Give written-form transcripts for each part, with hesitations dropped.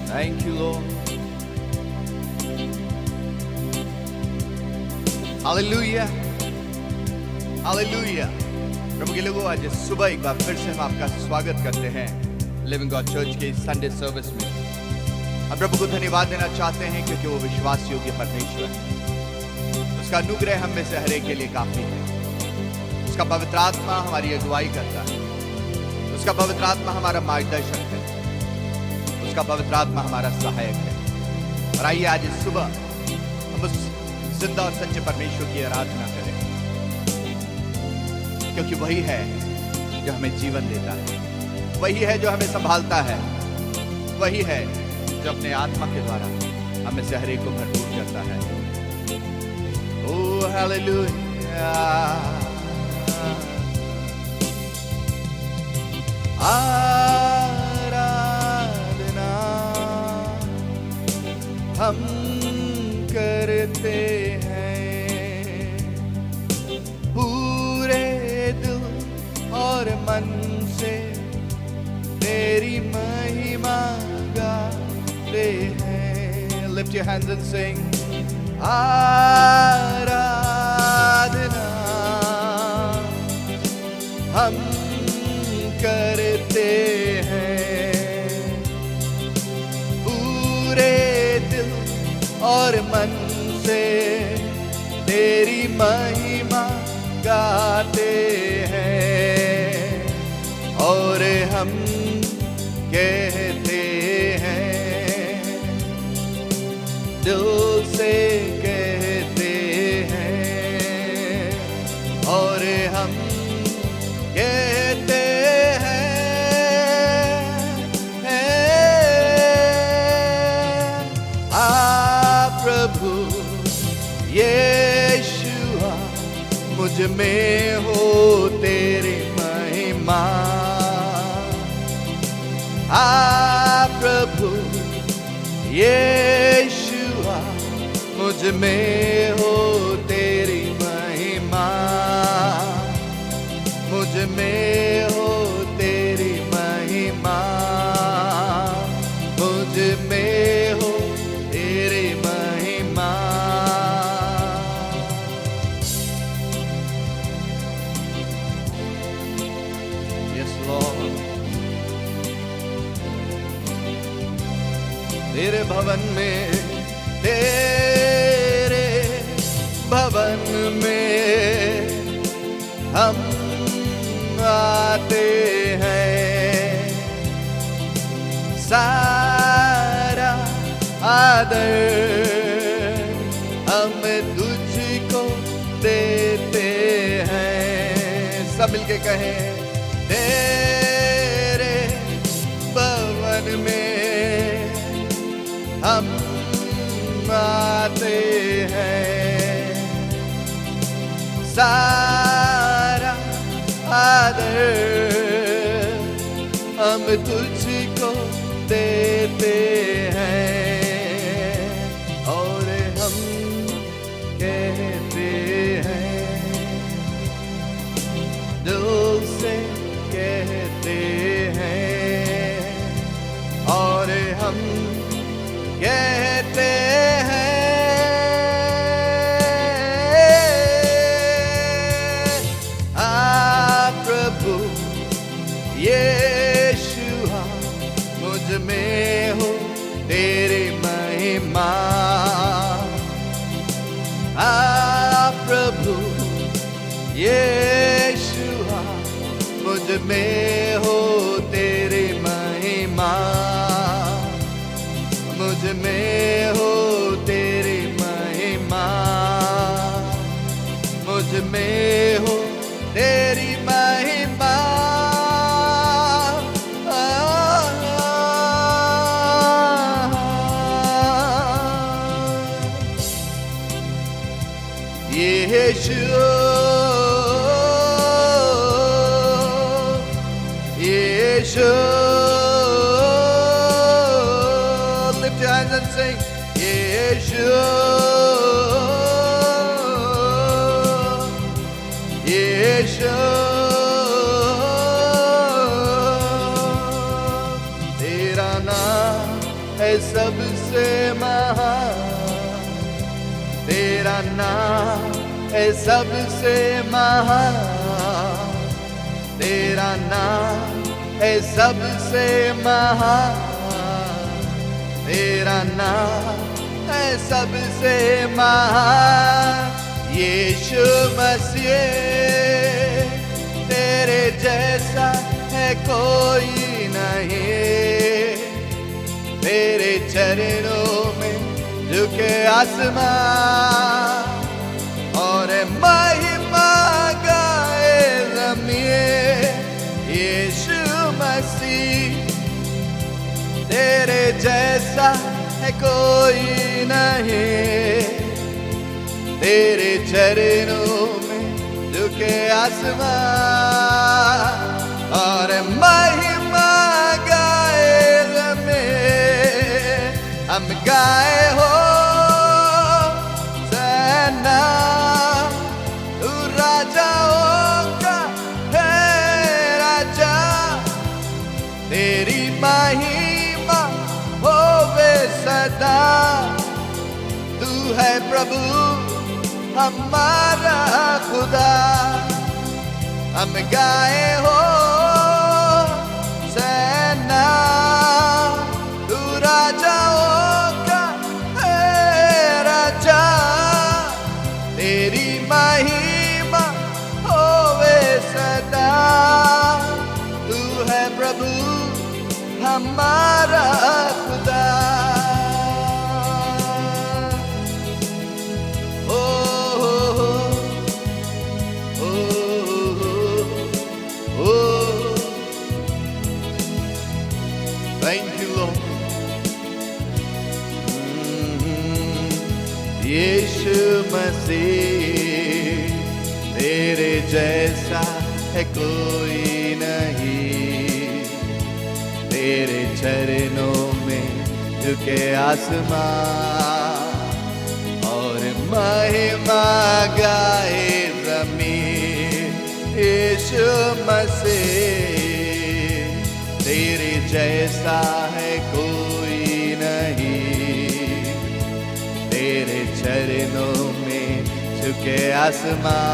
Thank you, Lord. Hallelujah. Hallelujah. प्रभु के लोगों, आज सुबह एक बार फिर से हम आपका स्वागत करते हैं लिविंग गॉड चर्च के संडे सर्विस में। हम प्रभु को धन्यवाद देना चाहते हैं क्योंकि वो विश्वास योग्य परमेश्वर है। उसका अनुग्रह हम में से हर एक के लिए काफी है। उसका पवित्र आत्मा हमारी अगुवाई करता है। उसका पवित्र आत्मा हमारा मार्गदर्शन है। उसका पवित्र आत्मा हमारा सहायक है। और आइए आज इस सुबह हम उस जिंदा और सच्चे परमेश्वर की आराधना करें, क्योंकि वही है जो हमें जीवन देता है, वही है जो हमें संभालता है, वही है जो अपने आत्मा के द्वारा हमें से हर एक को भरपूर करता है। Oh hallelujah. आराधना हम करते हैं पूरे दिल और मन से, तेरी महिमा गाते हैं। Lift your hands and sing. आराधना हम करते हैं पूरे दिल और मन से, तेरी महिमा गाते हैं। और हम कहते हैं, दिल से कहते हैं, और हम कहते यीशुआ मुझ में हो तेरी महिमा। प्रभु यीशुआ मुझ में हो तेरी महिमा, मुझ में हो तेरी महिमा, मुझ में हो तेरी महिमा। तेरे भवन में, तेरे भवन में हम आते हैं। सारा आदर हम तुझको देते हैं। सब मिलके कहें, तेरे भवन में हम आते हैं। सारा आदर हम तुझको देते हैं। और हम कहते हैं, दिल से कहते हैं, और हम कहते हैं, प्रभु यीशुआ मुझ में हो तेरी महिमा। प्रभु यीशुआ मुझ में हो तेरी महिमा, मुझ में हो तेरी महिमा, मुझ में हो तेरी महिमा। यीशु यीशु, lift your hands and sing, यीशु यीशु। तेरा नाम है सबसे महान, तेरा नाम है सबसे महान, तेरा नाम है सबसे महान, तेरा नाम है सबसे महान। यीशु मसीह तेरे जैसा है कोई नहीं, तेरे चरणों में झुके आसमान और महिमा गाए ज़मीन। यीशु मसीह तेरे जैसा है कोई नहीं, तेरे चरणों में झुके आसमान और महिमा गाए ज़मीन। हम गाए हो सना, तू राजाओं का है राजा, तेरी महिमा होवे सदा। तू है प्रभु हमारा खुदा, हम गाए हो सेना, तू राजाओं का है राजा, तेरी महिमा होवे सदा। तू है प्रभु हमारा खुदा। Thank you, Lord. यीशु मसीह तेरे जैसा है कोई नहीं, तेरे चरणों में झुके आसमान और महिमा गाए ज़मीन। यीशु मसीह तेरे जैसा है कोई नहीं, तेरे चरणों में झुके आसमान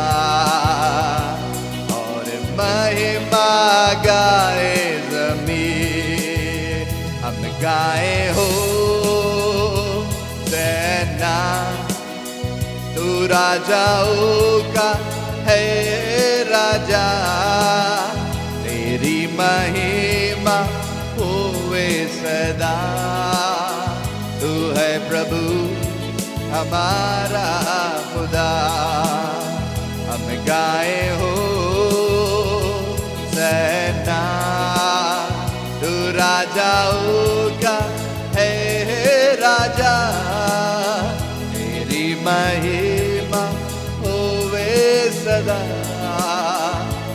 और महिमा गाए ज़मीन। हम गाए हो सेना, तू राजाओं का है राजा, तेरी महिमा होवे सदा। तू है प्रभु हमारा खुदा, हम गाए हो सेना, तू राजाओं का है राजा, तेरी महिमा होवे सदा।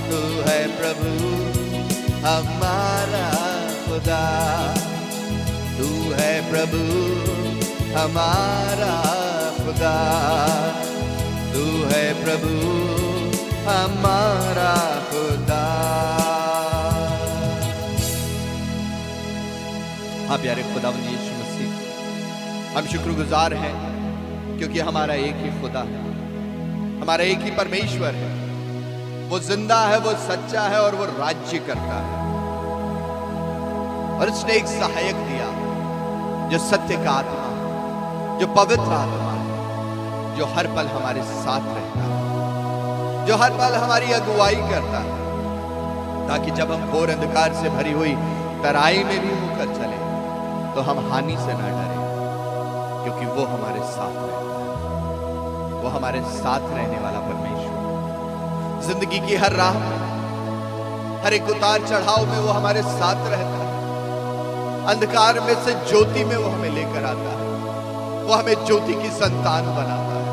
तू है प्रभु हमारा खुदा, तू है प्रभु हमारा खुदा, तू है प्रभु हमारा खुदा। हाँ प्यारे खुदावंद यीशु मसीह, हम शुक्रगुजार हैं क्योंकि हमारा एक ही खुदा है, हमारा एक ही परमेश्वर है। वो जिंदा है, वो सच्चा है और वो राज्य करता है। और उसने एक सहायक दिया जो सत्य का आत्मा, जो पवित्र आत्मा है, जो हर पल हमारे साथ रहता है, जो हर पल हमारी अगुवाई करता है, ताकि जब हम घोर अंधकार से भरी हुई तराई में भी होकर चले तो हम हानि से न डरें, क्योंकि वो हमारे साथ रहता है। वो हमारे साथ रहने वाला परमेश्वर जिंदगी की हर राह में, हर एक उतार चढ़ाव में वो हमारे साथ रहता है। अंधकार में से ज्योति में वो हमें लेकर आता है, वो हमें ज्योति की संतान बनाता है,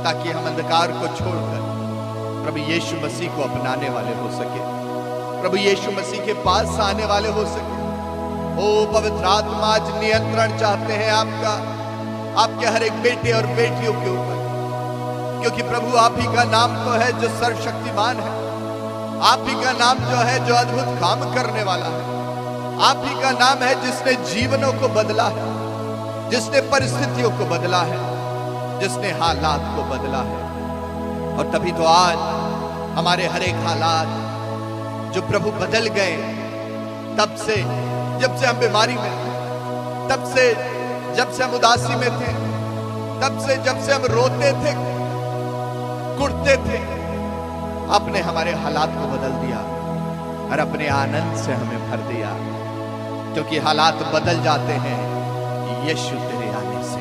ताकि हम अंधकार को छोड़कर प्रभु यीशु मसीह को अपनाने वाले हो सके, प्रभु यीशु मसीह के पास आने वाले हो सके। ओ पवित्र आत्मा, आज नियंत्रण चाहते हैं आपका, आपके हर एक बेटे और बेटियों के ऊपर, क्योंकि प्रभु आप ही का नाम तो है जो सर्वशक्तिमान है, आप ही का नाम जो है जो अद्भुत काम करने वाला है, आप ही का नाम है जिसने जीवनों को बदला है, जिसने परिस्थितियों को बदला है, जिसने हालात को बदला है। और तभी तो आज हमारे हर एक हालात जो प्रभु बदल गए, तब से जब से हम बीमारी में थे, तब से जब से हम उदासी में थे, तब से जब से हम रोते थे, कुढ़ते थे, आपने हमारे हालात को बदल दिया और अपने आनंद से हमें भर दिया, क्योंकि हालात बदल जाते हैं यीशु तेरे आने से।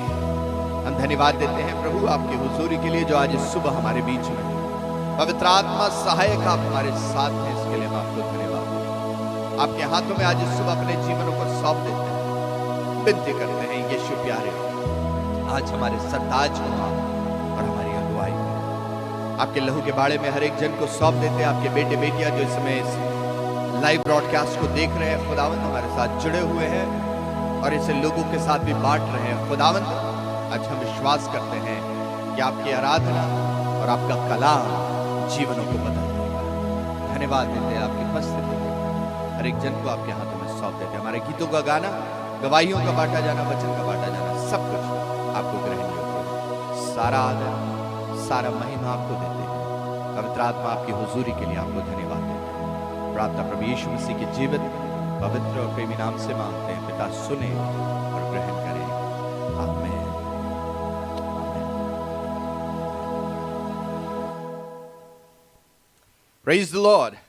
हम धन्यवाद देते हैं प्रभु आपकी हुजूरी के लिए जो आज सुबह हमारे बीच में है। पवित्र आत्मा सहायक आप हमारे साथ हैं, इसके लिए हम आपको धन्यवाद देते हैं। आपके हाथों में आज सुबह अपने जीवनों को सौंप देते हैं, विनती करते हैं यीशु प्यारे, आज हमारे सरताज हो आप और हमारी अगुवाई करें। आपके लहू के बाड़े में हर एक जन को सौंप देते हैं। आपके बेटे बेटियां जो इस समय इस लाइव ब्रॉडकास्ट को देख रहे हैं, खुदावंद हमारे साथ जुड़े हुए हैं और इसे लोगों के साथ भी बांट रहे हैं। खुदावंद आज हम विश्वास करते हैं कि आपकी आराधना और आपका कलाम जीवनों को बदल देगा। धन्यवाद देते हैं आपकी उपस्थिति के, हर एक जन को आपके हाथों में सौंप देते हैं। हमारे गीतों का गाना, गवाहियों का बांटा जाना, वचन का बांटा जाना, सब कुछ आपको ग्रहण योग्य। सारा आदर, सारा महिमा आपको देते हैं। पवित्र आत्मा आपकी हुजूरी के लिए आपको धन्यवाद देते हैं। प्रार्थना प्रभु यीशु मसीह के जीवित, पवित्र और प्रेमी नाम से मांगते हैं। पिता सुने और ग्रहण करें। आमीन। Praise the Lord.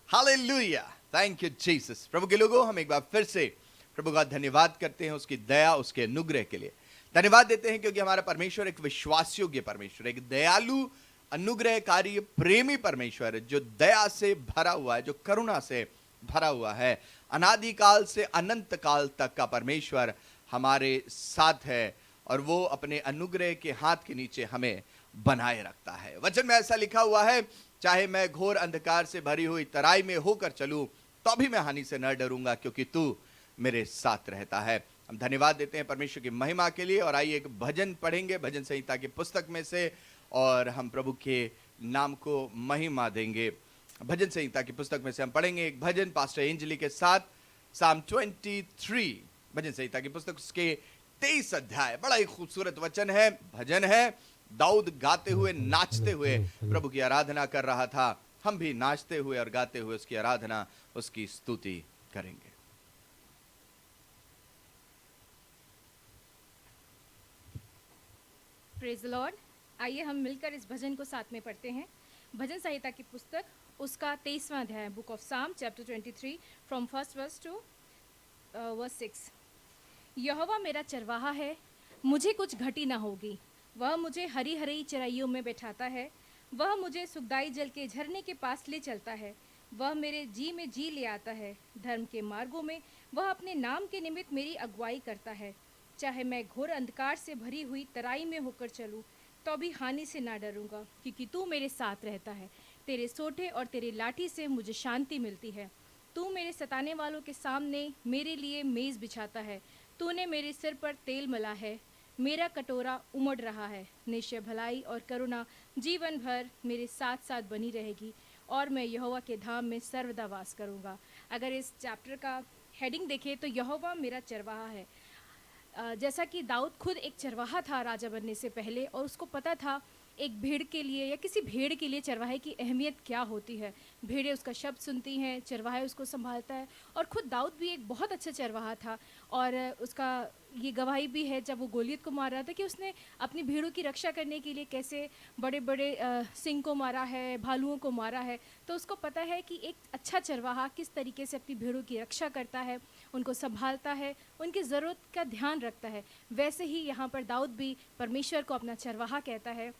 Hallelujah. Thank you Jesus. प्रभु के लोगों, हम एक बार फिर से प्रभु का धन्यवाद करते हैं उसकी दया, उसके अनुग्रह के लिए धन्यवाद देते हैं, क्योंकि हमारा परमेश्वर एक विश्वास योग्य परमेश्वर, एक दयालु, अनुग्रहकारी, प्रेमी परमेश्वर है, जो दया से भरा हुआ है, जो करुणा से भरा हुआ है। अनादिकाल से अनंत काल तक का परमेश्वर हमारे साथ है और वो अपने अनुग्रह के हाथ के नीचे हमें बनाए रखता है। वचन में ऐसा लिखा हुआ है, चाहे मैं घोर अंधकार से भरी हुई तराई में होकर चलूं तो भी मैं हानि से न डरूंगा, क्योंकि तू मेरे साथ रहता है। हम धन्यवाद देते हैं परमेश्वर की महिमा के लिए। और आइए एक भजन पढ़ेंगे भजन संहिता की पुस्तक में से, और हम प्रभु के नाम को महिमा देंगे। भजन संहिता की पुस्तक में से हम पढ़ेंगे एक भजन पास्टर एंजली के साथ, साम 23 भजन संहिता की पुस्तक उसके 23 अध्याय। बड़ा ही खूबसूरत वचन है, भजन है। दाऊद गाते हुए, नाचते हुए प्रभु की आराधना कर रहा था। हम भी नाचते हुए और गाते हुए उसकी आराधना, उसकी स्तुति करेंगे। Praise the Lord. आइए हम मिलकर इस भजन को साथ में पढ़ते हैं। भजन संहिता की पुस्तक उसका 23वां अध्याय, book of Psalm chapter 23 from first verse to verse 6। यहोवा मेरा चरवाहा है, मुझे कुछ घटी ना होगी। वह मुझे हरी हरी चराइयों में बैठाता है, वह मुझे सुखदाई जल के झरने के पास ले चलता है। वह मेरे जी में जी ले आता है, धर्म के मार्गों में वह अपने नाम के निमित्त मेरी अगुवाई करता है। चाहे मैं घोर अंधकार से भरी हुई तराई में होकर चलूं तो भी हानि से ना डरूंगा, क्योंकि तू मेरे साथ रहता है। तेरे सोटे और तेरे लाठी से मुझे शांति मिलती है। तू मेरे सताने वालों के सामने मेरे लिए मेज़ बिछाता है। तूने मेरे सिर पर तेल मला है, मेरा कटोरा उमड़ रहा है। निश्चय भलाई और करुणा जीवन भर मेरे साथ साथ बनी रहेगी, और मैं यहोवा के धाम में सर्वदा वास करूंगा। अगर इस चैप्टर का हेडिंग देखें तो यहोवा मेरा चरवाहा है। जैसा कि दाऊद खुद एक चरवाहा था राजा बनने से पहले, और उसको पता था एक भेड़ के लिए या किसी भेड़ के लिए चरवाहे की अहमियत क्या होती है। भेड़ें उसका शब्द सुनती हैं, चरवाहा उसको संभालता है। और खुद दाऊद भी एक बहुत अच्छा चरवाहा था, और उसका ये गवाही भी है जब वो गोलियत को मार रहा था कि उसने अपनी भेड़ों की रक्षा करने के लिए कैसे बड़े बड़े सिंह को मारा है, भालुओं को मारा है। तो उसको पता है कि एक अच्छा चरवाहा किस तरीके से अपनी भेड़ों की रक्षा करता है, उनको संभालता है, उनकी ज़रूरत का ध्यान रखता है। वैसे ही यहाँ पर दाऊद भी परमेश्वर को अपना चरवाहा कहता है,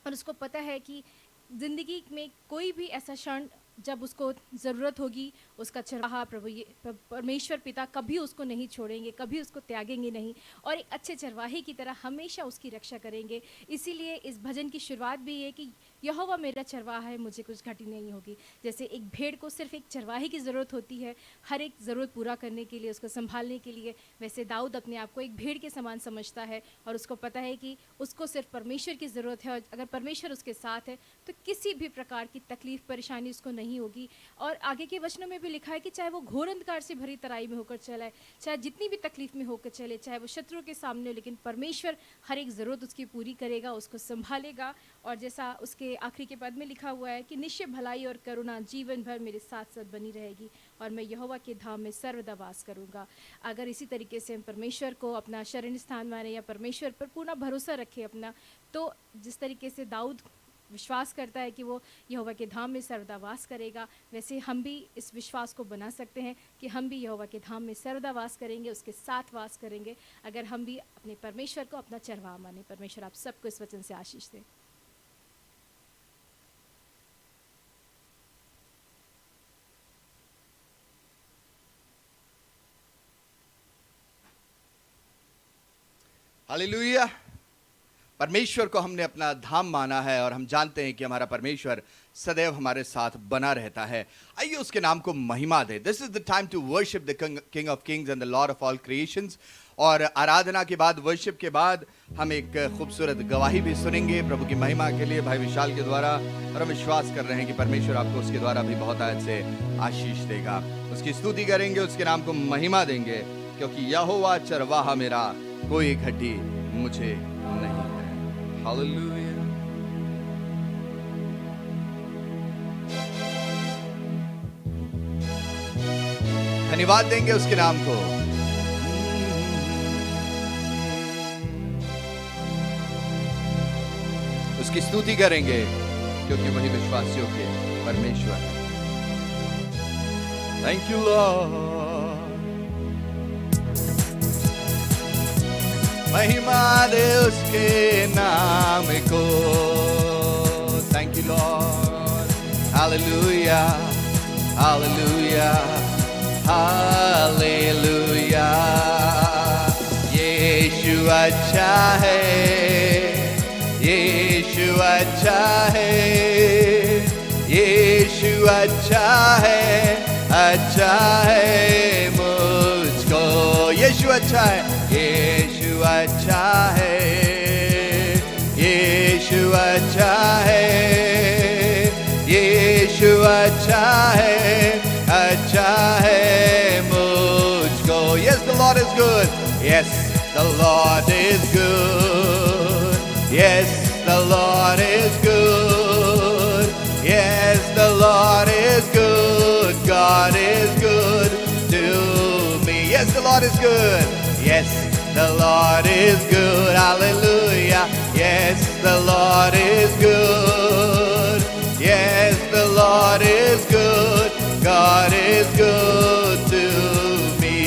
और उसको पता है कि ज़िंदगी में कोई भी ऐसा क्षण जब उसको ज़रूरत होगी, उसका चरवाहा परमेश्वर पिता कभी उसको नहीं छोड़ेंगे, कभी उसको त्यागेंगे नहीं, और एक अच्छे चरवाहे की तरह हमेशा उसकी रक्षा करेंगे। इसीलिए इस भजन की शुरुआत भी है कि यहोवा मेरा चरवाहा है, मुझे कुछ घटी नहीं होगी। जैसे एक भेड़ को सिर्फ एक चरवाहे की ज़रूरत होती है हर एक ज़रूरत पूरा करने के लिए, उसको संभालने के लिए, वैसे दाऊद अपने आप को एक भेड़ के समान समझता है और उसको पता है कि उसको सिर्फ परमेश्वर की ज़रूरत है और अगर परमेश्वर उसके साथ है तो किसी भी प्रकार की तकलीफ परेशानी उसको नहीं होगी। और आगे के वचनों में भी लिखा है कि चाहे वो घोर अंधकार से भरी तराई में होकर चलाए, चाहे जितनी भी तकलीफ में होकर चले, चाहे वो शत्रु के सामने, लेकिन परमेश्वर हर एक ज़रूरत उसकी पूरी करेगा, उसको संभालेगा। और जैसा उसके आखिरी के पद में लिखा हुआ है कि निश्चय भलाई और करुणा जीवन भर मेरे साथ साथ बनी रहेगी और मैं यहोवा के धाम में सर्वदा वास करूँगा। अगर इसी तरीके से हम परमेश्वर को अपना शरण स्थान माने या परमेश्वर पर पूर्ण भरोसा रखें अपना, तो जिस तरीके से दाऊद विश्वास करता है कि वो यहोवा के धाम में सर्वदा वास करेगा, वैसे हम भी इस विश्वास को बना सकते हैं कि हम भी यहोवा के धाम में सर्वदा वास करेंगे, उसके साथ वास करेंगे, अगर हम भी अपने परमेश्वर को अपना चरवाहा माने। परमेश्वर आप सबको इस वचन से आशीष दे। हालेलुया। परमेश्वर को हमने अपना धाम माना है और हम जानते हैं कि हमारा परमेश्वर सदैव हमारे साथ बना रहता है। आइए उसके नाम को महिमा दे। This is the time to worship the king of kings and the Lord of all creations. और आराधना के बाद, वर्शिप के बाद हम एक खूबसूरत गवाही भी सुनेंगे प्रभु की महिमा के लिए भाई विशाल के द्वारा, और हम विश्वास कर रहे हैं कि परमेश्वर आपको उसके द्वारा भी बहुत अच्छे आशीष देगा। उसकी स्तुति करेंगे, उसके नाम को महिमा देंगे, क्योंकि यहोवा चरवाहा मेरा, कोई घटी मुझे नहीं है। हालेलुया। धन्यवाद देंगे उसके नाम को। उसकी स्तुति करेंगे, क्योंकि वही विश्वास योग्य परमेश्वर है। Thank you Lord. महिमा दे उसके नाम को। Thank you Lord. Hallelujah, hallelujah, hallelujah. Yeshu अच्छा है, यीशु अच्छा है, यीशु अच्छा है, अच्छा है मुझको। यीशु अच्छा है, यीशु अच्छा है, यीशु अच्छा है, यीशु अच्छा है, अच्छा है मुझको। Yes, the Lord is good. Yes, the Lord is good. Yes, the Lord is good. Yes, the Lord is good. God is good to me. Yes, the Lord is good. Yes, the Lord is good. Hallelujah. Yes, the Lord is good. Yes, the Lord is good. God is good to me.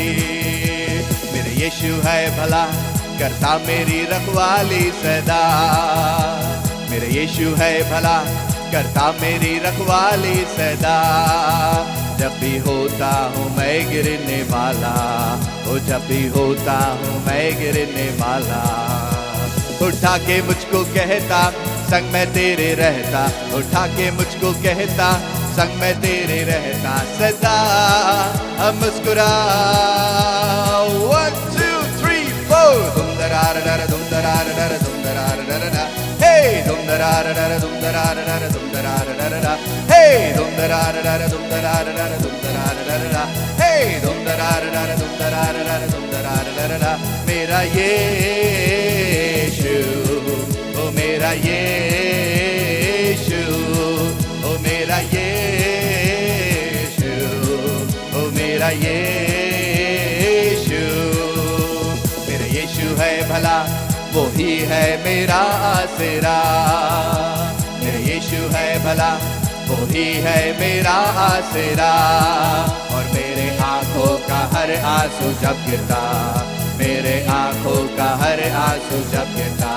मेरे यीशु है भला, करता मेरी रखवाली सदा। मेरे यीशु है भला, करता मेरी रखवाली सदा। जब भी होता हूँ मैं गिरने वाला, ओ जब भी होता हूँ मैं गिरने वाला, उठा के मुझको कहता संग में तेरे रहता, उठा के मुझको कहता संग में तेरे रहता सदा। हम मुस्कुरा 1 2 3 4 दुम दरार दर दुम दरार दर दुम दरार दर दा, हे दुम दरार दर दुम दरार दर दुम दरार दर दा, हे दुम दरार दर दुम दरार दर दुम दरार दर दा, हे दुम दरार दर दुम दरार दर दुम दरार दर दा। मेरा यीशु, ओ मेरा यीशु, ओ मेरा यीशु, ओ मेरा यीशु। मेरा यीशु है भला, वो ही है मेरा आसरा। मेरा यीशु है भला, वो ही है मेरा आसरा। और मेरे आंखों का हर आंसू जब गिरता, मेरे आंखों का हर आंसू जब गिरता,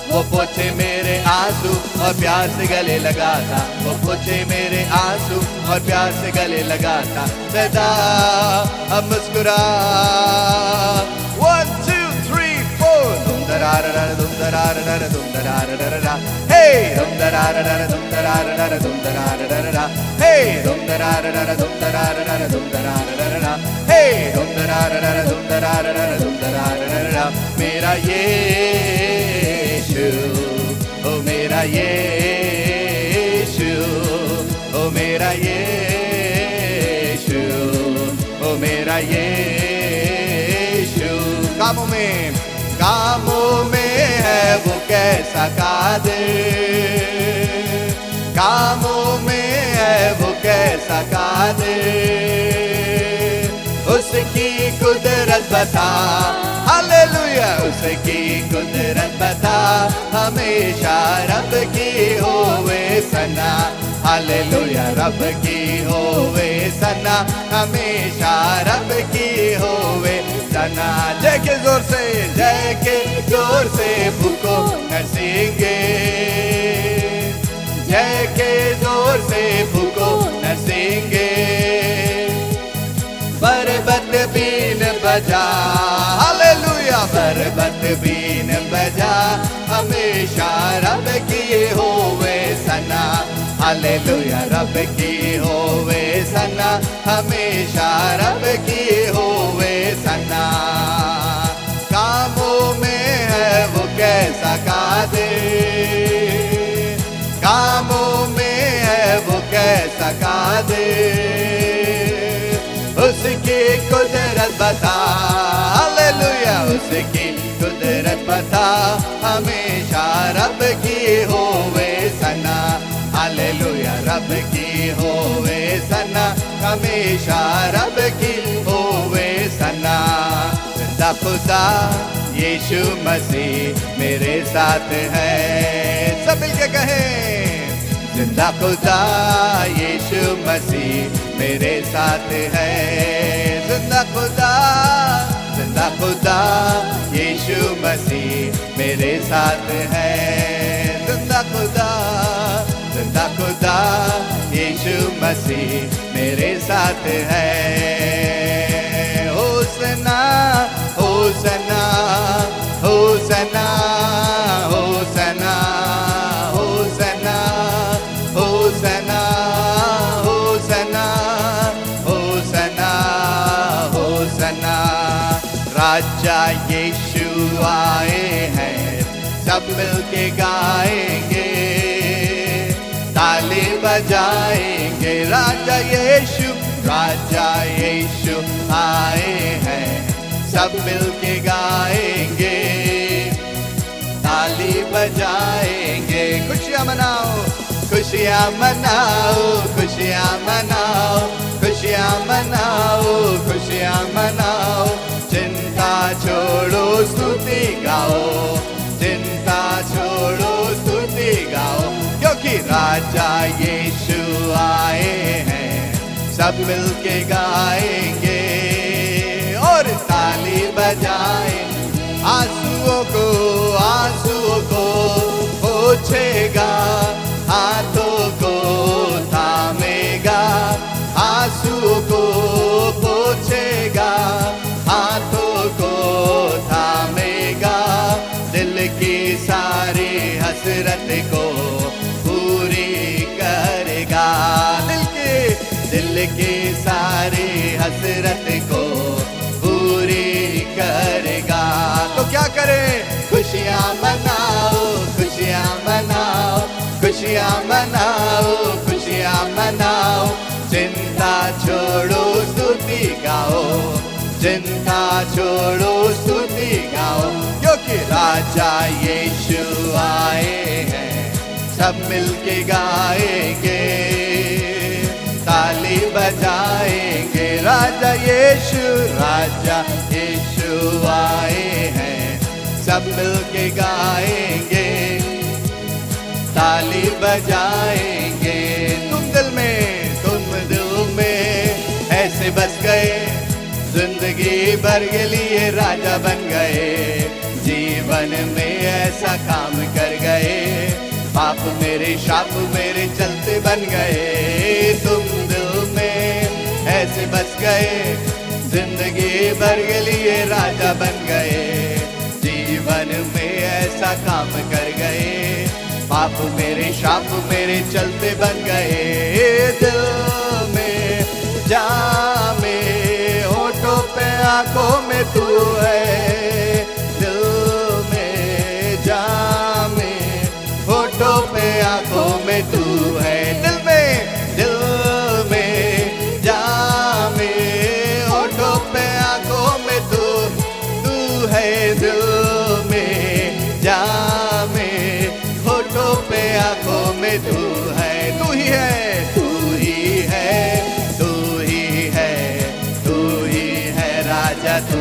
वो पोछे मेरे आंसू और प्यार से गले लगाता, वो पोछे मेरे आंसू और प्यार से गले लगाता सदा। अब मुस्कुरा 1 2 3 4 दुम दरार दर दुम dara dum dara dara da. Hey dum dara dara dum dara dara dum dara dara da. Hey dum dara dara dum dara dara dum dara dara da. Hey dum dara dara dum dara dara dum dara dara da. मेरा यीशु, ओ मेरा यीशु, ओ मेरा यीशु, ओ मेरा यीशु। कामों में है वो कैसा कादिर, कामों में है वो कैसा कादिर, उसकी कुदरत बता, हालेलुया, उसकी कुदरत बता, हमेशा रब की होवे सना, हालेलुया, रब की होवे सना, हमेशा रब की होवे सना। जय के जोर से, जय के जोर से फूको नरसिंगे, जय के जोर से फूको नरसिंगे, बरबत बीन बजा, हालेलुया, बरबत बीन बजा, हमेशा रब की होवे सना, हालेलुया, रब की होवे सना, हमेशा रब की होवे सना। कामों में है वो कैसा कादिर, कामों में है वो कैसा कादिर, उसकी कुदरत बता, हालेलुया, उसकी कुदरत बता, हमेशा रब की होवे सना, हालेलुया, रब की होवे सना, हमेशा रब की होवे सना। जिंदा खुदा यीशु मसीह मेरे साथ है, सब मिलके कहें, जिंदा खुदा यीशु मसीह मेरे साथ है, जिंदा खुदा यीशु मसीह मेरे साथ है, जिंदा खुदा यीशु मसीह मेरे साथ है। होसना होसना होसना होसना होसना होसना होसना होसना होसना। राजा यीशु आए हैं, सब मिलके गाएंगे, ताली बजाएंगे, राजा यीशु आए हैं, सब मिलके गाएंगे, ताली बजाएंगे, खुशियाँ मनाओ, खुशियाँ मनाओ, खुशियाँ मनाओ, खुशियाँ मनाओ, खुशियाँ मनाओ, चिंता छोड़ो स्तुति गाओ, चिंता छोड़ो स्तुति गाओ, क्योंकि राजा यीशु आए हैं, सब मिलके गाएंगे और ताली बजाएं, आंसुओं को पोंछेगा, हाथों को थामेगा, आंसुओं को पोंछेगा, हाथों को थामेगा, दिल की सारी हसरत को पूरी करेगा, दिल की सारी हसरत को पूरी करेगा। तो क्या करें? खुशियाँ मनाओ, खुशियाँ मनाओ, खुशियाँ मनाओ, खुशियाँ मनाओ, चिंता छोड़ो स्तुति गाओ, चिंता छोड़ो स्तुति गाओ, क्योंकि राजा यीशु आए हैं, सब मिलके गाएंगे, ताली बजाएंगे, राजा यीशु आए हैं, सब मिलके गाएंगे, ताली बजाएंगे। तुम दिल में ऐसे बस गए, जिंदगी भर के लिए राजा बन गए, जीवन में ऐसा काम कर गए, पाप मेरे शाप मेरे चलते बन गए। तुम दिल में ऐसे बस गए, जिंदगी भर के लिए राजा बन गए, जीवन में ऐसा बड़ा काम कर गए, पाप मेरे शाप मेरे चलते बन गए। दिल में जामे होठों पे आंखों में तू है, दिल में जामे होठों पे आंखों में तू है। दिल में जामे होठों पे आंखों में तू है, दिल में जामे होठों पे आंखों में तू है। तू ही है, तू ही है, तू ही है, तू ही है राजा, तू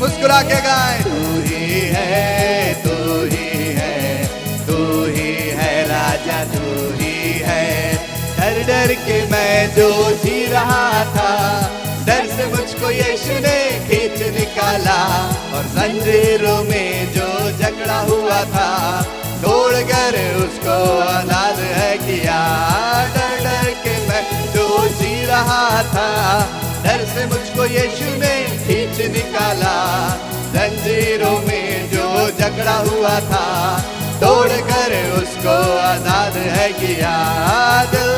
मुस्कुरा के गाए। तू ही है, तू ही है, तू ही है राजा, तू ही है। डर डर के मैं जो जी रहा था, डर से मुझको यीशु ने खींच निकाला, और जंजीरों में जो जकड़ा हुआ था तोड़ कर उसको आजाद है किया। डर डर के मैं जो जी रहा था, डर से मुझको यीशु ने खींच निकाला, जंजीरों में जो जकड़ा हुआ था तोड़ कर उसको आजाद है किया। दिल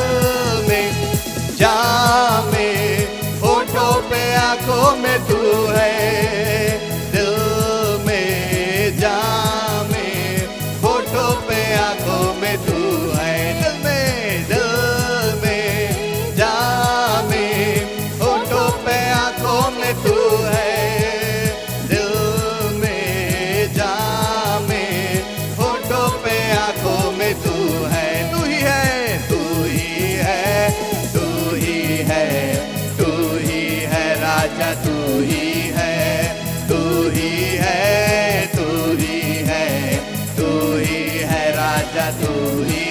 में जामे होठों पे आंखों में तू है, दिल में जामे होठों पे आंखों में तू है। दिल में जामे होठों पे आंखों में तू है, दिल में जामे होठों पे आंखों में तू है। तू ही है, तू ही है, तू ही है, तू ही है राजा, तू ही है, तू ही है, तू ही है, तू ही है राजा, तू ही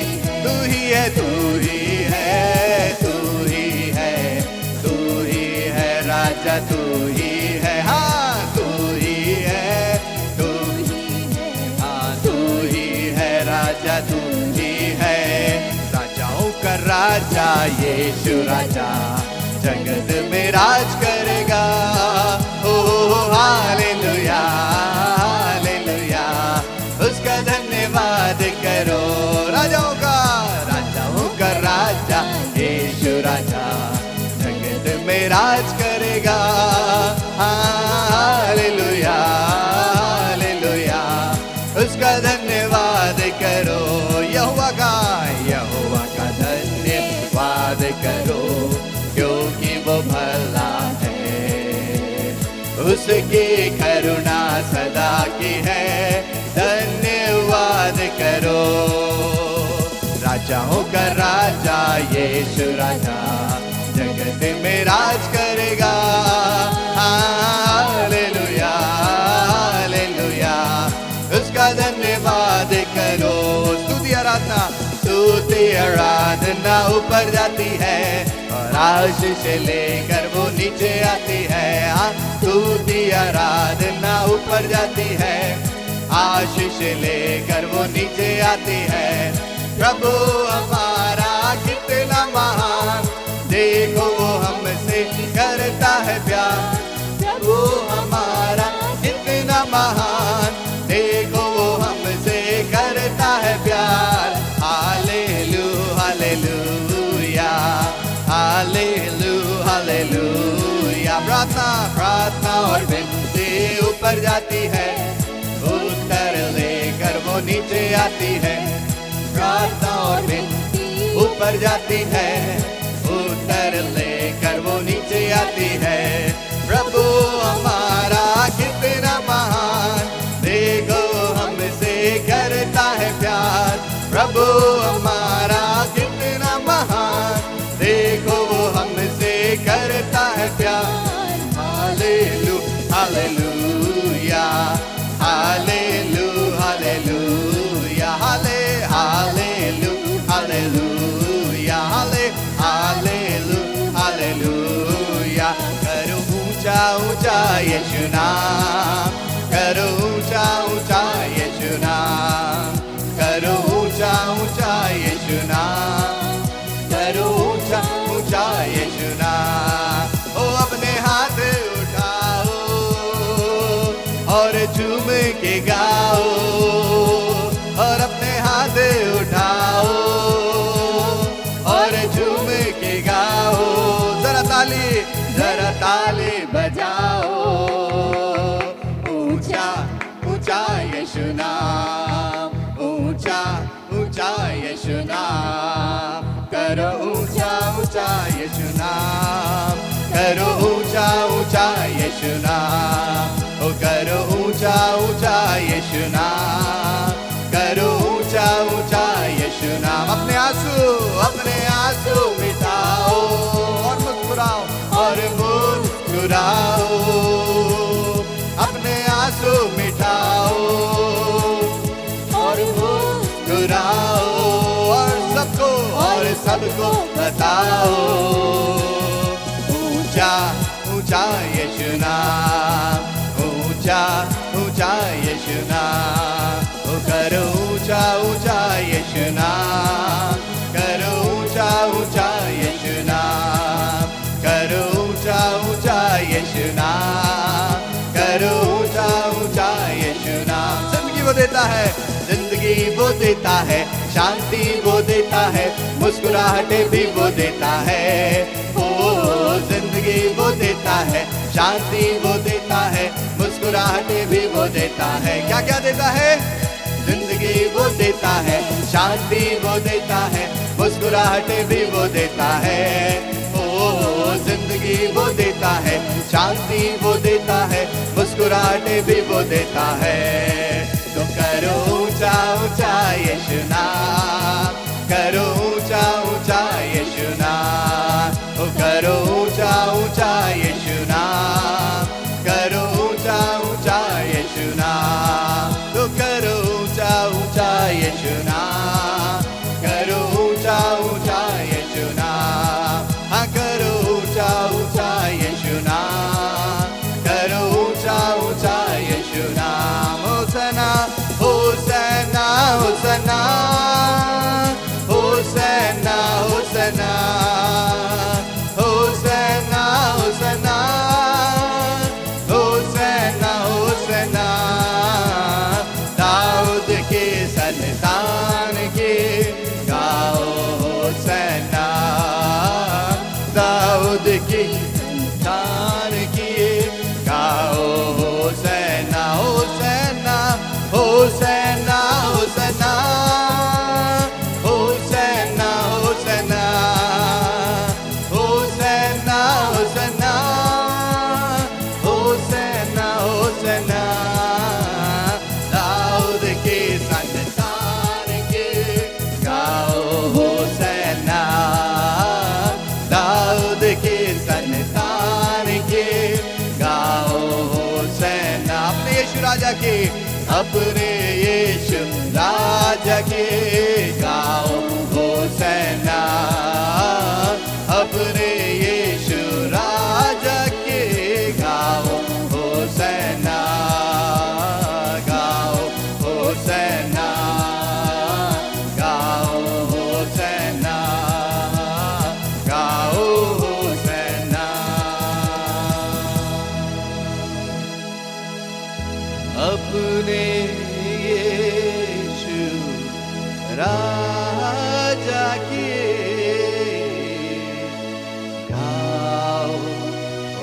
है, तू ही है, तू ही है, तू ही है राजा, तू ही है। हाँ तू ही है, तू हाँ तू ही है राजा, तू ही है। राजाओं का राजा यीशु राजा जगत में राज करेगा। ओ हालेलुया हालेलुया, उसका धन्यवाद करो। राजाओं का राजा यीशु राजा जगत में राज करेगा। हालेलुया हालेलुया, उसका धन्यवाद करो। यहोवा का धन्यवाद करो, क्योंकि वो भला है, उसकी करुणा सदा की है। धन्यवाद करो। राजाओं का राजा यीशु राजा जगत में राज करेगा। हालेलुया हालेलुया, उसका धन्यवाद करो। स्तुति आराधना ऊपर जाती है, और आशीष लेकर वो नीचे आती है। स्तुति आराधना ऊपर जाती है, आशीष लेकर वो नीचे आती है। प्रभु हमारा कितना महान, देखो वो हमसे करता है प्यार। प्रभु हमारा कितना महान, देखो वो हमसे करता है प्यार। Hallelujah hallelujah hallelujah hallelujah. प्रार्थना और विनती ऊपर जाती है, उत्तर लेकर वो नीचे आती है। प्रार्थना और विनती ऊपर जाती है, उत्तर लेकर वो नीचे आती है। प्रभु हमारा कितना महान, देखो हमसे करता है प्यार। प्रभु हमारा कितना महान, देखो वो हमसे करता है प्यार। Hallelujah hallelujah hallelujah hallelujah hallelujah hallelujah hallelujah hallelujah. करो ऊंचा ऊंचा यीशु नाम, करो ऊंचा ऊंचा यीशु नाम, करो ऊंचा ऊंचा यीशु नाम, करो ऊंचा ऊंचा यीशु नाम। ओ अपने हाथ उठाओ और झूम के गाओ, यीशु नाम, ओ करो ऊंचा ऊंचा यीशु नाम, करो ऊंचा ऊंचा यीशु नाम। अपने आंसू मिटाओ और मुस्कुराओ और मुस्कुराओ, अपने आंसू मिटाओ और मुस्कुराओ, और सबको बताओ ऊंचा ऊंचा यीशु नाम, ऊंचा ऊंचा यीशु नाम, ओ करो ऊंचा ऊंचा यीशु नाम, करो ऊंचा ऊंचा यीशु नाम, करो ऊंचा ऊंचा यीशु नाम, करो ऊंचा ऊंचा यीशु नाम। जिंदगी वो देता है, जिंदगी वो देता है, शांति वो देता है, मुस्कुराहटे भी वो देता है। ओ जिंदगी वो देता है, शांति वो देता है, मुस्कुराहटे भी वो देता है। क्या क्या देता है? जिंदगी वो देता है, शांति वो देता है, मुस्कुराहटे भी वो देता है। ओ जिंदगी वो देता है, शांति वो देता है, मुस्कुराहटे भी वो देता है। तो करो ऊंचा ऊंचा यीशु नाम, करो ऊंचा ऊंचा यीशु नाम, ओ करो ऊंचा ऊंचा यीशु नाम, करो ऊंचा ऊंचा यीशु नाम, तो करो ऊंचा ऊंचा यीशु नाम, करो ऊंचा ऊंचा यीशु नाम, हाँ करो ऊंचा ऊंचा यीशु नाम, करो ऊंचा ऊंचा यीशु नाम। होसना होसना होसना होसना होसना होसना होसना होसना होसना, दाऊद के संतान के गाओ होसना, दाऊद के संतान के गाओ होसना, होसना होसना होसना होसना होसना होसना होसना होसना होसना, दाऊद के संतान के गाओ होसना, दाऊद के संतान के गाओ होसना। अपने यीशु राजा के, अपने यीशु राजा के गाओ होसना, अपने यीशु राजा के गाओ होसना, गाओ होसना, गाओ होसना, गाओ होसना। अपने यीशु राजा के गाओ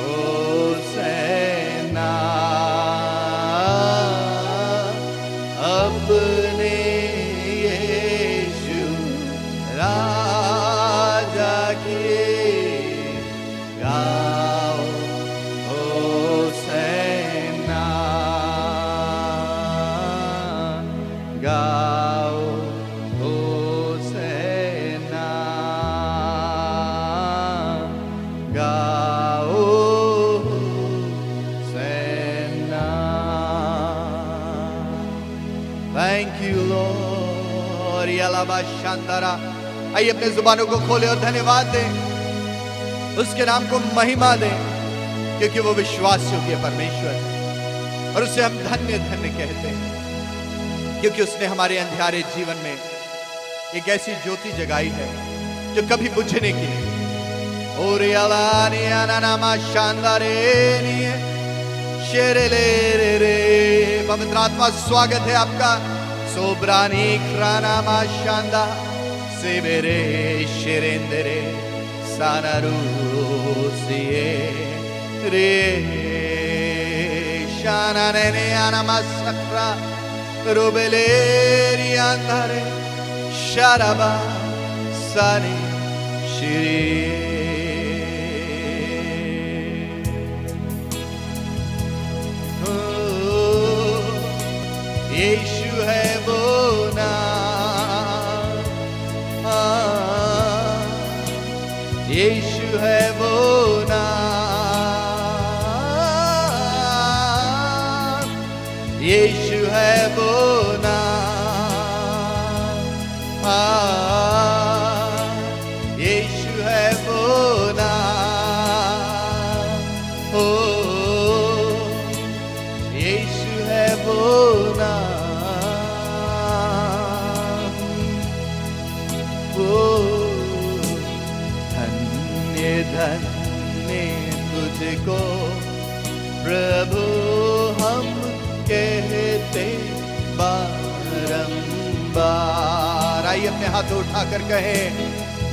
होसना, अपने यीशु राजा के गाओ होसना, गाओ होसना, गाओ होसना। Thank you Lord. यलाबा शांदारा। आइए अपने जुबानों को खोले और धन्यवाद दें, उसके नाम को महिमा दें, क्योंकि वो विश्वास योग्य परमेश्वर है और उसे हम धन्य धन्य कहते हैं, क्योंकि उसने हमारे अंधियारे जीवन में एक ऐसी ज्योति जगाई है जो कभी बुझने की नहीं। और पवित्र आत्मा स्वागत है आपका। सोब्रानी खरानामा शांदा सेवेरे शेरेंदरे सानारूसिए रे शानाने आनामासक्रा रुबेलेरी अंधारे शाराबा सारे श्री यीशु है वो नाम, यीशु है वो नाम, यीशु है वो नाम, यीशु है वो नाम, ओ यीशु है वो नाम, ओ धन्य धन्य तुझको प्रभु हम कहते बारंबार। आइए अपने हाथ उठाकर कहें,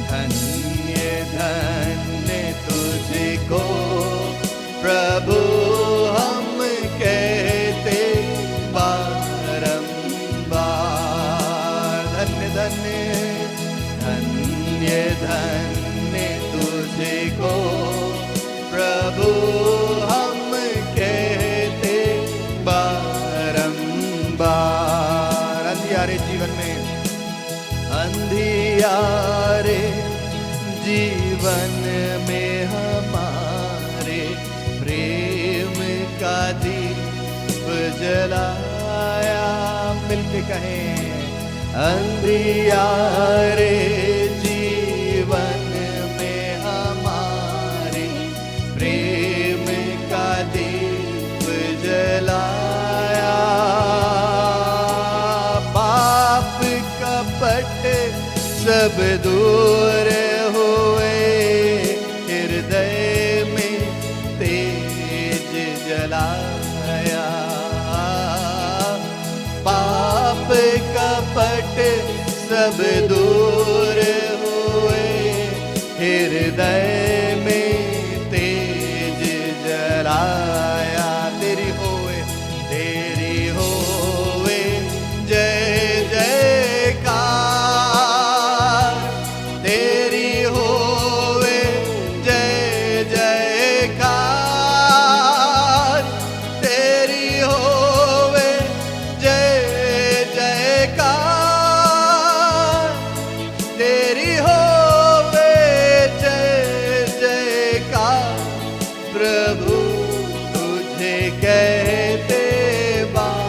धन्य धन्य तुझको प्रभु हम कहते बारंबार। धन्य धन्य धन्य धन्य तुझको प्रभु हम कहते बारंबार। अंधियारे जीवन में, अंधियारे जीवन में हमारे प्रेम का दीप जलाया। मिलके कहें, अंधियारे जीवन में हमारे प्रेम का दीप जलाया। पाप कपट सब दूर हुए, हृदय में तेज जलाया। पाप कपट सब दूर हुए, हृदय में तेज जलाया। तेरी होवे जय जयकार, तेरी होवे जय जयकार, तेरी होवे जय जयकार, तेरी होवे जय जयकार। प्रभु तुझे कहते बारंबार,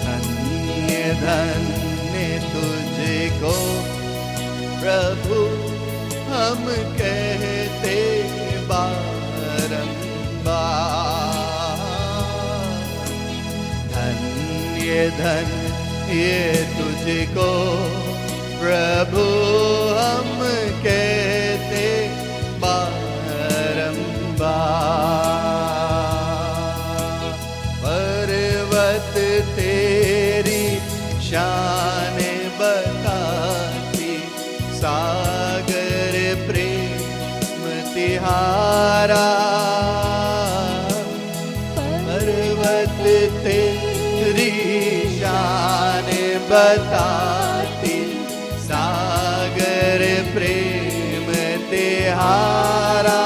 धन्य धन्य तुझको प्रभु हम कहते बारंबार। धन्य धन्य तुझको प्रभु हम कहते बारंबार। पर्वत तेरी शान बताती, सागर प्रेम तिहारा। पर्वत तेरी शान बताती, सागर प्रेम तिहारा।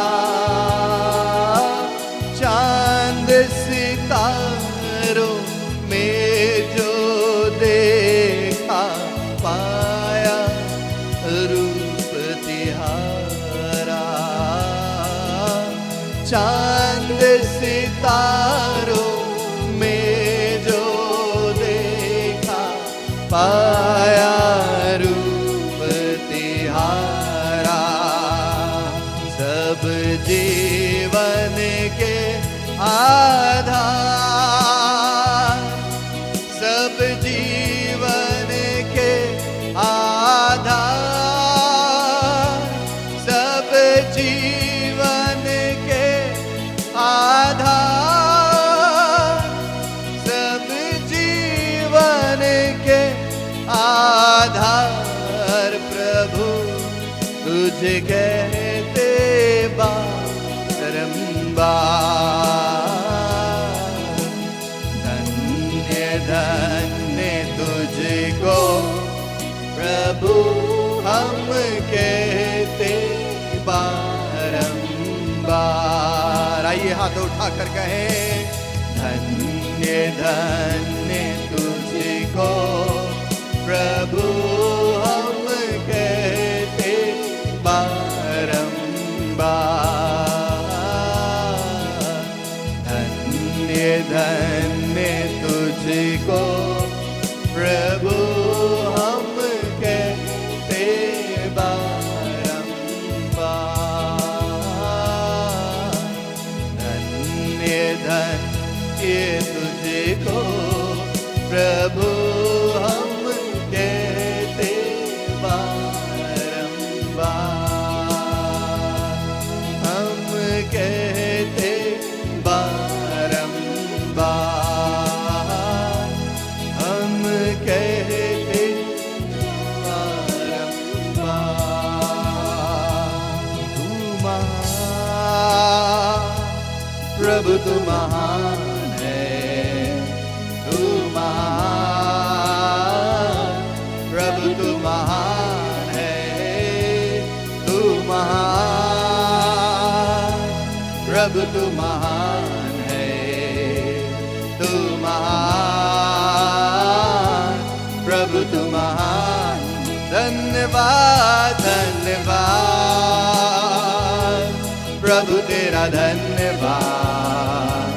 चांद सितारों में जो देखा पाया, रूप तिहारा। चांद सितारों में जो देखा पाया, रूप तिहारा। सब जीवन के आधार, सब जीवन के आधार, सब जीवन के आधार, सब जीवन के आधार। प्रभु तुझे कहते बारंबार, धन्य धन्य तुझको प्रभु हम कहते बारंबार। आइए हाथ उठाकर कहें, धन्य धन्य तुझको प्रभु हम कहते बारंबार। धन्य धन्य तुझको प्रभु हम कहते बारंबार। धन्य धन्य तुझको प्रभु हम कहते बारंबार। हम कहते बारंबार, हम कहते बारंबार। तू महान प्रभु, तू महान है, तू महान प्रभु, तू महान है, तू महान प्रभु, तू महान है, तू महान प्रभु, तू महान। धन्यवाद धन्यवाद प्रभु तेरा धन्यवाद,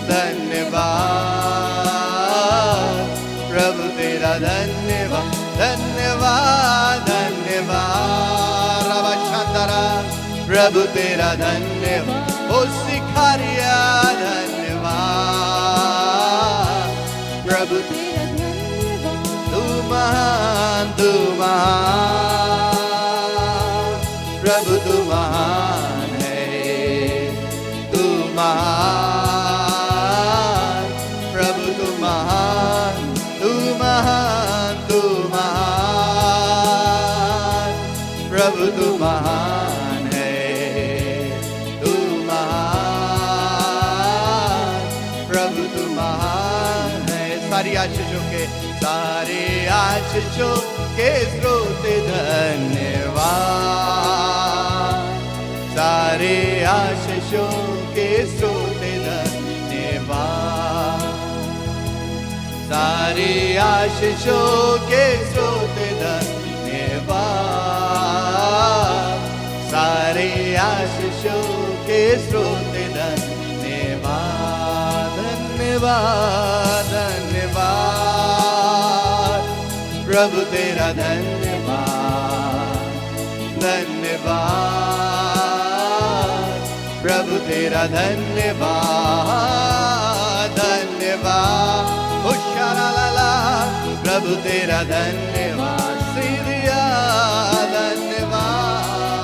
धन्यवाद प्रभु तेरा धन्यवाद, धन्यवाद धन्यवाद रवा शांतारा प्रभु तेरा धन्यवाद। ओ सिखारिया धन्यवाद प्रभु तेरा धन्यवाद। तू महान, तू महान प्रभु, तू महान है, तू महान प्रभु, तू महान, तू महान, तू महान प्रभु, तू महान है, तू महान प्रभु, तू महान है। सारी आशीषों के, सारे आशीषों के स्रोत धन्यवाद, सारे आशीषों के स्रोत धन्यवाद, सारे आशीषों के स्रोत धन्यवाद, सारे आशीषों के स्रोत धन्यवाद, धन्यवाद धन्यवाद प्रभु तेरा धन्यवाद, धन्यवाद प्रभु तेरा धन्यवाद, धन्यवाद हुशाला प्रभु तेरा धन्यवाद, सीरिया धन्यवाद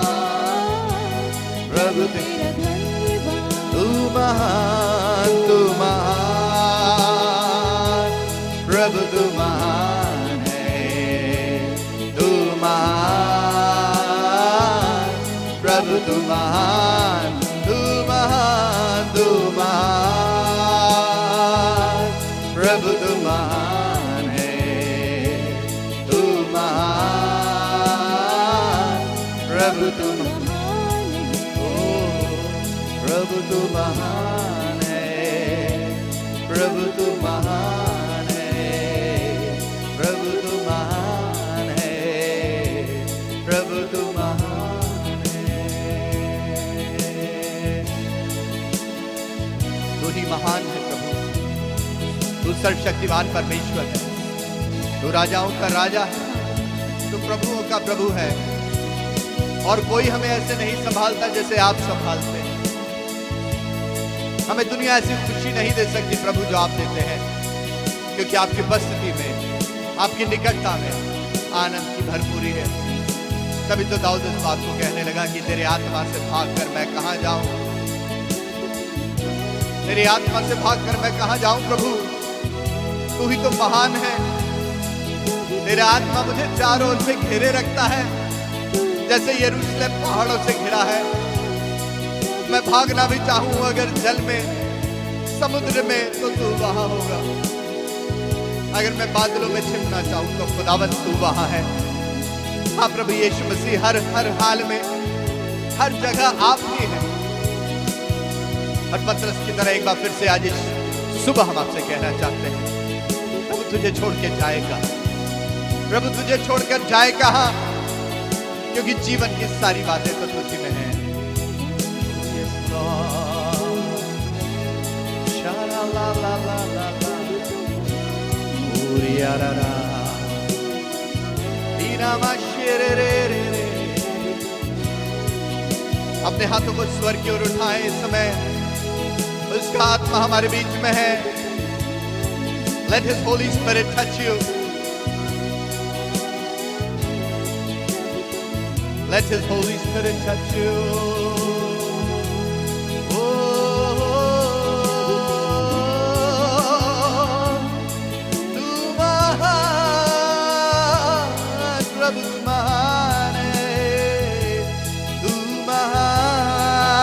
प्रभु तेरा धन्यवाद। तू महान, तू महान प्रभु, तू महान है, तू महान प्रभु, तू महान, तू महान, तू महान प्रभु, तू महान है, तू महान प्रभु, तू महान है। ओ प्रभु तू महान है, प्रभु तू महान है, प्रभु तू महान है, प्रभु तू महान है। तू ही महान है प्रभु, तू सर्वशक्तिमान परमेश्वर है, तू राजाओं का राजा है, तू प्रभुओं का प्रभु है, और कोई हमें ऐसे नहीं संभालता जैसे आप संभालते हैं। हमें दुनिया ऐसी खुशी नहीं दे सकती प्रभु जो आप देते हैं, क्योंकि आपकी उपस्थिति में, आपकी निकटता में आनंद की भरपूरी है। तभी तो दाऊद इस बात को कहने लगा कि तेरे आत्मा से भागकर मैं कहां जाऊं, तेरी आत्मा से भागकर मैं कहां जाऊं प्रभु, तू ही तो महान है। तेरा आत्मा मुझे चारों ओर से घेरे रखता है, जैसे यरूशलेम पहाड़ों से घिरा है। मैं भागना भी चाहूं अगर जल में, समुद्र में, तो तू वहां होगा। अगर मैं बादलों में छिपना चाहूं तो खुदावंद तू वहां है। हाँ प्रभु यीशु मसीह, हर हाल में, हर जगह आप ही हैं। और पतरस की तरह एक बार फिर से आज इस सुबह हम आपसे कहना चाहते हैं, प्रभु तुझे छोड़ के जाएगा, प्रभु तुझे छोड़कर जाए कहां, क्योंकि जीवन की सारी बातें तो तुझी में हैं। Yes, Lord. Sha-la-la-la-la-la-la. Uri-ya-ra-ra. Dina-ma-shi-re-re-re-re. अपने हाथों को स्वर की ओर उठाएं इस समय, उसका आत्मा हमारे बीच में है। Let His Holy Spirit touch you. Let His Holy Spirit touch you. Oh, tu mahan, Prabhu tu mahan hai, tu mahan,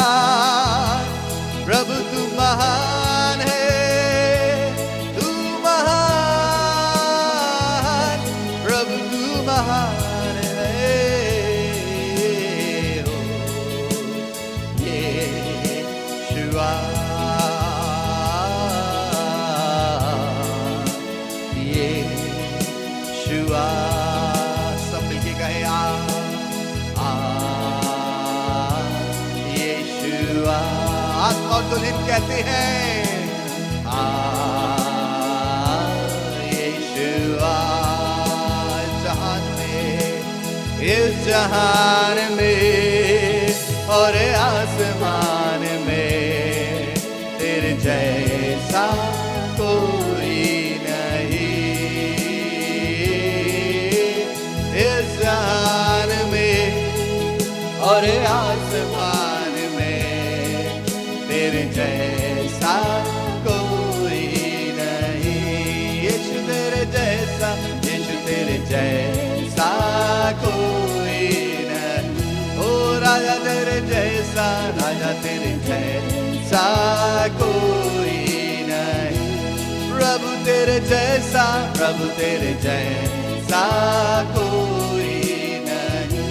Prabhu tu mahan hai, tu mahan, Prabhu tu mahan. सब मिलके कहे यीशुआ। आत्मा और दुल्हन कहते हैं यीशुआ। इस जहान में और आसमान में तेरे जैसा कोई जहान में और आसमान में तेरे जैसा कोई नहीं। यीशु तेरे जैसा, यीशु तेरे जैसा कोई नहीं। ओ राजा तेरे जैसा, राजा तेरे जैसा कोई नहीं। प्रभु तेरे जैसा, प्रभु तेरे जैसा कोई नहीं।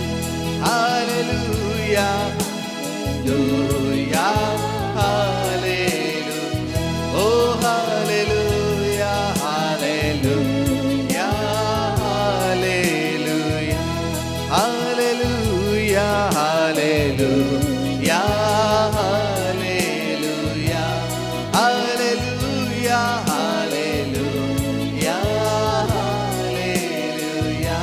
Hallelujah, hallelujah, hallelujah, oh hallelujah, hallelujah, hallelujah, hallelujah, hallelujah, hallelujah, hallelujah, hallelujah.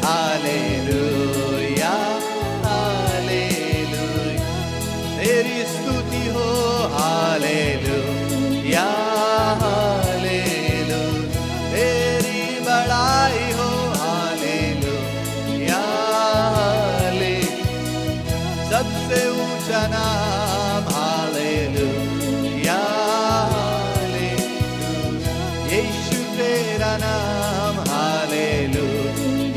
Hallelujah, hallelujah, तेरी स्तुति हो। हालेलुया, हालेलुया, तेरी बड़ाई हो। हालेलुया, हालेलुया, सबसे ऊंचा नाम। हालेलुया, हालेलुया, यीशु तेरा नाम। हालेलुया,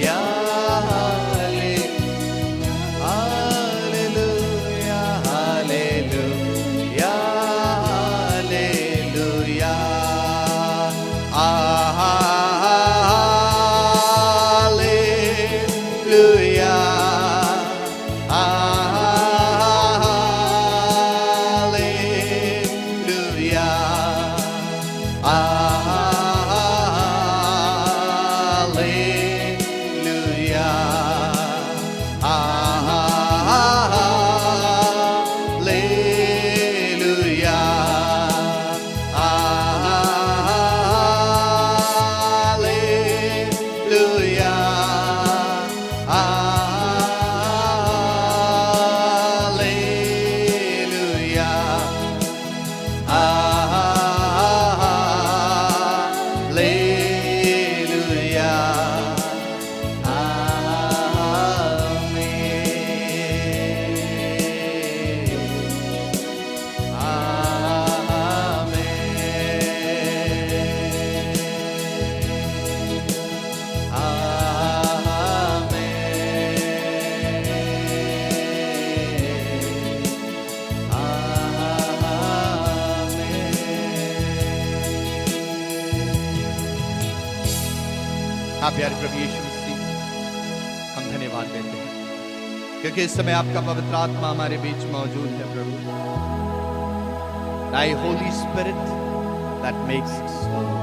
हाँ प्यारे प्रभु यीशु मसीह, हम धन्यवाद देते हैं क्योंकि इस समय आपका पवित्र आत्मा हमारे बीच मौजूद है प्रभु। Thy Holy Spirit that makes us whole.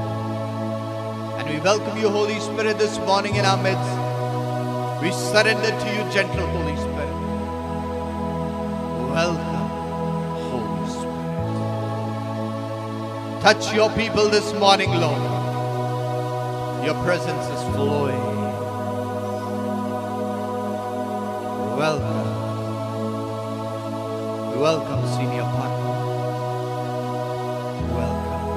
And we welcome you, Holy Spirit, this morning in our midst. We surrender to you, gentle Holy Spirit. Welcome, Holy Spirit. Touch your people this morning, Lord. Your presence is flowing. Welcome. Welcome, senior partner. Welcome.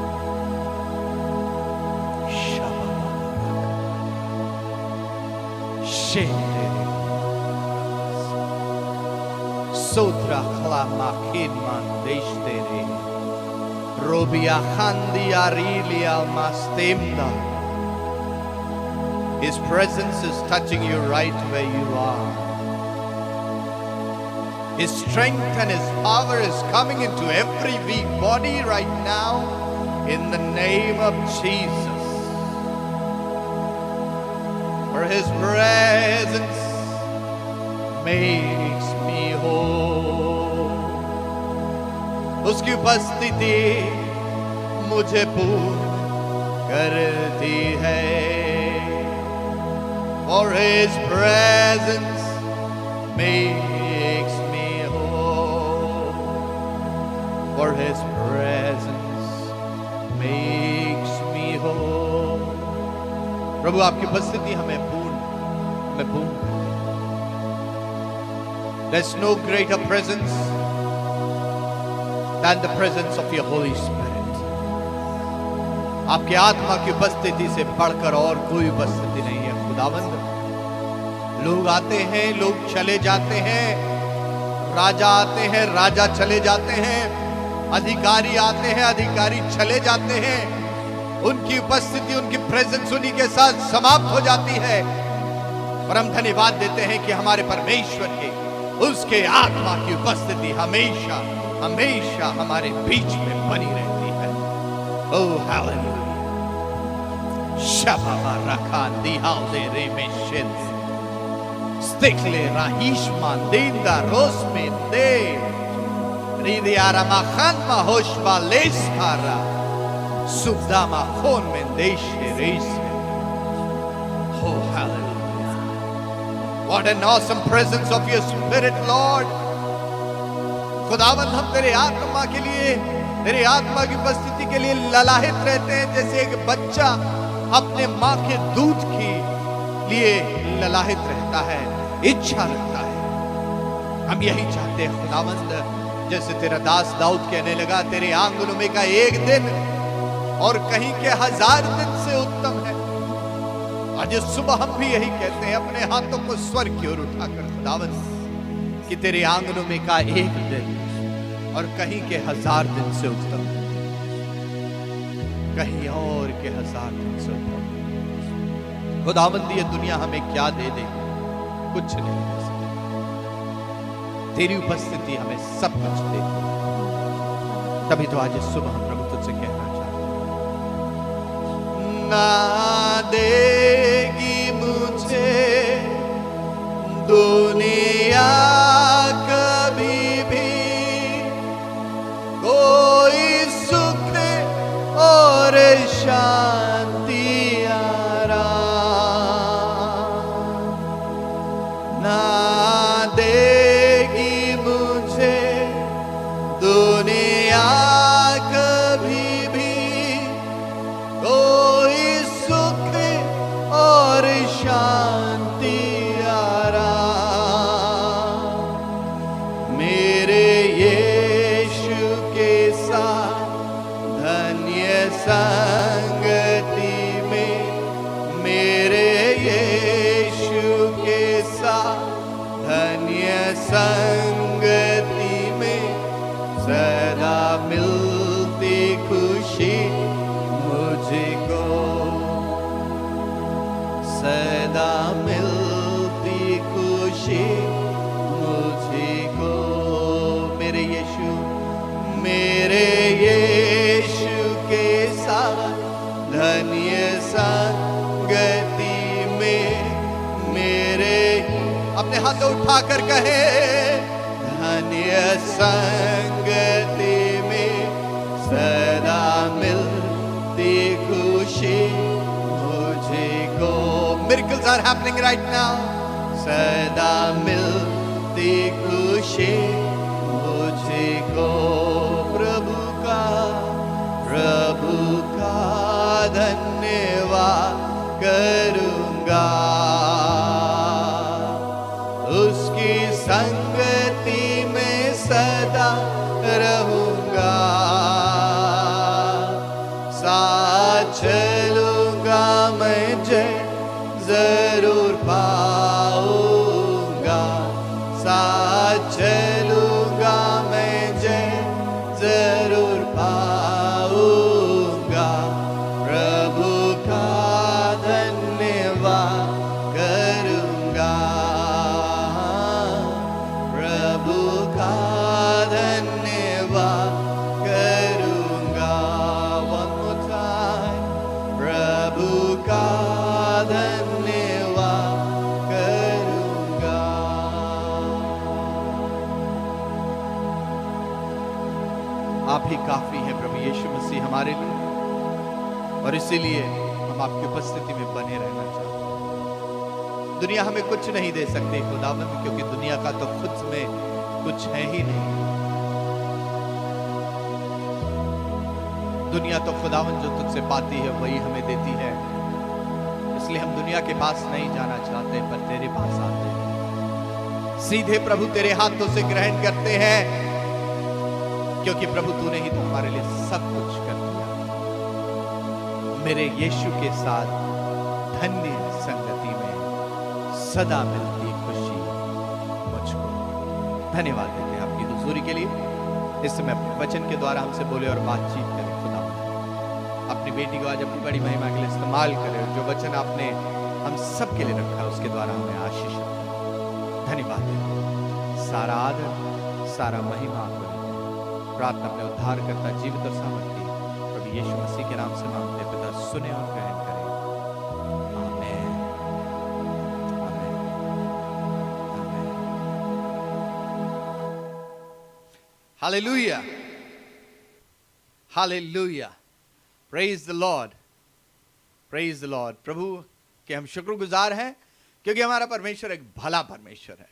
Sotra clama kidman deshtere. Robia handi arilia mastemda. His presence is touching you right where you are. His strength and His power is coming into every weak body right now in the name of Jesus. For His presence makes me whole. उसकी उपस्थिति मुझे पूर्ण करती है. For His presence makes me whole. For His presence makes me whole. प्रभु आपकी उपस्थिति हमें पूर्ण There's no greater presence than the presence of your Holy Spirit. आपके आत्मा की उपस्थिति से बढ़कर और कोई उपस्थिति नहीं है खुदावंद. लोग आते हैं, लोग चले जाते हैं, राजा आते हैं, राजा चले जाते हैं, अधिकारी आते हैं, अधिकारी चले जाते हैं. उनकी उपस्थिति, उनकी प्रेजेंस उन्हीं के साथ समाप्त हो जाती है. और हम धन्यवाद देते हैं कि हमारे परमेश्वर के उसके आत्मा की उपस्थिति हमेशा हमेशा हमारे बीच में बनी रहती है. Oh hallelujah. शबाबा रखा दिहाउदे रे में शिद स्टिकले राहिशमान देंदा रोस में दे रिदियारा मखानमा होशवा लेस्तारा सुदामा खोन में देश race. Oh hallelujah. What an awesome presence of your spirit, Lord. खुदावंद हम तेरे आत्मा के लिए, तेरे आत्मा की उपस्थिति के लिए ललाहित रहते हैं जैसे एक बच्चा अपने माँ के दूध के लिए ललाहित रहता है, इच्छा रखता है. हम यही चाहते हैं खुदावंद, जैसे तेरा दास दाऊद कहने लगा, तेरे आंगनों में का एक दिन और कहीं के 1000 दिन से उत्तम है. आज सुबह हम भी यही कहते हैं, अपने हाथों को स्वर्ग की ओर उठाकर खुदावंद, कि तेरे आंगनों में का एक दिन और कहीं के 1000 दिन से उत्तम है. कहीं और के 1000 दिन से उत्तम. खुदावंद ये दुनिया हमें क्या दे दे, कुछ नहीं दे सकती. तेरी उपस्थिति हमें सब कुछ देती है. तभी तो आज सुबह हम प्रभु तुझसे कहना चाहते हैं, ना देगी मुझे दुनिया कभी भी कोई सुख और शांति आराम. ना देगी मुझे दुनिया कभी भी कोई सुख और शांति आराम. मेरे यीशु के साथ धन्य संगति में, मेरे यीशु के साथ धन्य संगति में सदा मिलती खुशी मुझको, सदा मिलती खुशी मुझको. मेरे यीशु के साथ धन्य संगति अपने हाथ उठाकर कहे, धन्य संगति में सदा मिलती खुशी मुझे को। Miracles are happening right now. सदा मिलती खुशी मुझे को, प्रभु का धन्यवाद करूंगा, उसकी संगति में सदा रहूंगा, साथ चलूंगा मैं जय जरूर पाऊंगा, साथ चलूंगा मैं जय जरूर पाऊंगा, प्रभु का धन्यवाद करूंगा, प्रभु का धन्यवाद करूंगा। One more time, प्रभु का धन्यवाद करूंगा। आप ही काफी हैं प्रभु यीशु मसीह हमारे लिए, और इसीलिए हम आपकी उपस्थिति में बने रहना चाहते हैं। दुनिया हमें कुछ नहीं दे सकती खुदावंद, क्योंकि दुनिया का तो खुद में कुछ है ही नहीं। दुनिया तो खुदावंद जो तुझसे पाती है वही हमें देती है, इसलिए हम दुनिया के पास नहीं जाना चाहते, पर तेरे पास आते हैं, सीधे प्रभु तेरे हाथों से ग्रहण करते हैं, क्योंकि प्रभु तूने ही तो हमारे लिए सब कुछ कर दिया। मेरे यीशु के साथ धन्य संगति में सदा मिलती खुशी मुझको। धन्यवाद देते हैं आपकी हुजूरी के लिए। इस समय अपने वचन के द्वारा हमसे बोले और बातचीत करें खुदा। अपनी बेटी को आज अपनी बड़ी महिमा के लिए इस्तेमाल करें, जो वचन आपने हम सब के लिए रखा उसके द्वारा हमें आशीष दें। धन्यवाद देते हैं। सारा आदर सारा महिमा आपको देते हैं। प्रार्थना अपने उद्धार करता जीवित और सामर्थी प्रभु यीशु मसीह के नाम से मांगते हैं, पिता सुने और ग्रहण करें। Amen, amen, amen. Hallelujah, hallelujah, praise the Lord, praise the Lord. प्रभु के हम शुक्रगुजार हैं, क्योंकि हमारा परमेश्वर एक भला परमेश्वर है,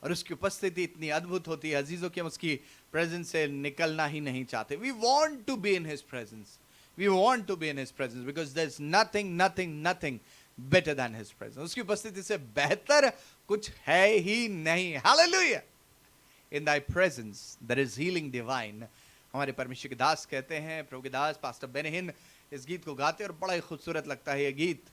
और उसकी उपस्थिति इतनी अद्भुत होती है अजीजों कि हम उसकी प्रेजेंस से निकलना ही नहीं चाहते। We want to be in his presence, we want to be in his presence, because there is nothing nothing nothing better than his presence. उसकी उपस्थिति से बेहतर कुछ है ही नहीं। Hallelujah. In thy presence there is healing divine. हमारे परमेश्वर के दास कहते हैं, प्रभु के दास पास्टर बेनहिन इस गीत को गाते, और बड़ा ही खूबसूरत लगता है ये गीत।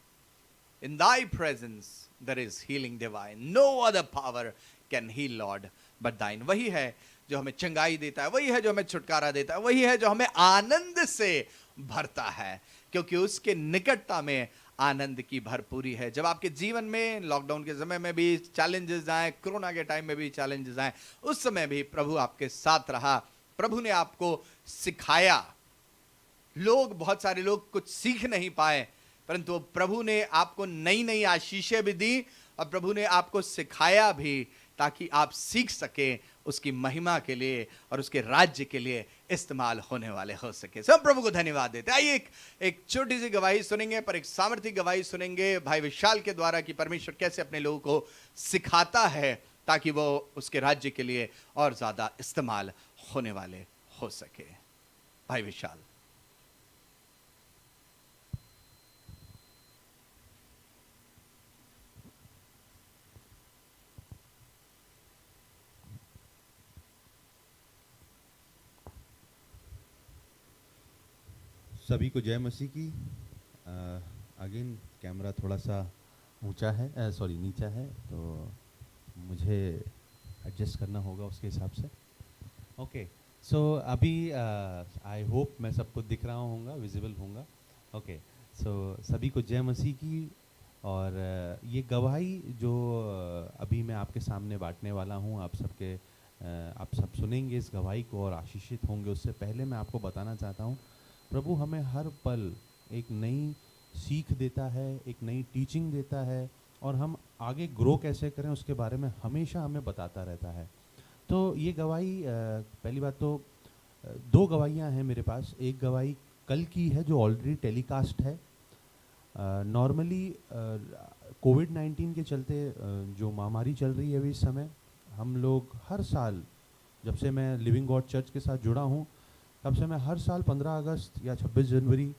In thy presence there is healing divine, no other power can heal Lord but thine. वही है जो हमें चंगाई देता है, वही है जो हमें छुटकारा देता है, वही है जो हमें आनंद से भरता है, क्योंकि उसके निकटता में आनंद की भरपूरी है। जब आपके जीवन में लॉकडाउन के समय में भी चैलेंजेस आए, कोरोना के टाइम में भी चैलेंजेस आए, उस समय भी प्रभु आपके साथ रहा, प्रभु ने आपको सिखाया। बहुत सारे लोग कुछ सीख नहीं पाए, परंतु प्रभु ने आपको नई नई आशीषें भी दी, और प्रभु ने आपको सिखाया भी, ताकि आप सीख सके उसकी महिमा के लिए और उसके राज्य के लिए इस्तेमाल होने वाले हो सके। सब प्रभु को धन्यवाद देते। आइए एक छोटी सी गवाही सुनेंगे, पर एक सामर्थी गवाही सुनेंगे भाई विशाल के द्वारा, कि परमेश्वर कैसे अपने लोगों को सिखाता है ताकि वो उसके राज्य के लिए और ज्यादा इस्तेमाल होने वाले हो सके। भाई विशाल। सभी को जय मसीह की। अगेन कैमरा थोड़ा सा ऊंचा है, सॉरी नीचा है, तो मुझे एडजस्ट करना होगा उसके हिसाब से। ओके, सो अभी आई होप मैं सबको दिख रहा होऊंगा, विजिबल होऊंगा। ओके, सो सभी को जय मसीह की। और ये गवाही जो अभी मैं आपके सामने बांटने वाला हूँ, आप सब सुनेंगे इस गवाही को और आशीषित होंगे। उससे पहले मैं आपको बताना चाहता हूँ, प्रभु हमें हर पल एक नई सीख देता है, एक नई टीचिंग देता है, और हम आगे ग्रो कैसे करें उसके बारे में हमेशा हमें बताता रहता है। तो ये गवाही पहली बात तो दो गवाहियाँ हैं मेरे पास। एक गवाही कल की है जो ऑलरेडी टेलीकास्ट है। नॉर्मली कोविड-19 के चलते जो महामारी चल रही है अभी इस समय, हम लोग हर साल, जब से मैं लिविंग गॉड चर्च के साथ जुड़ा हूँ तब से मैं हर साल 15 अगस्त या 26 जनवरी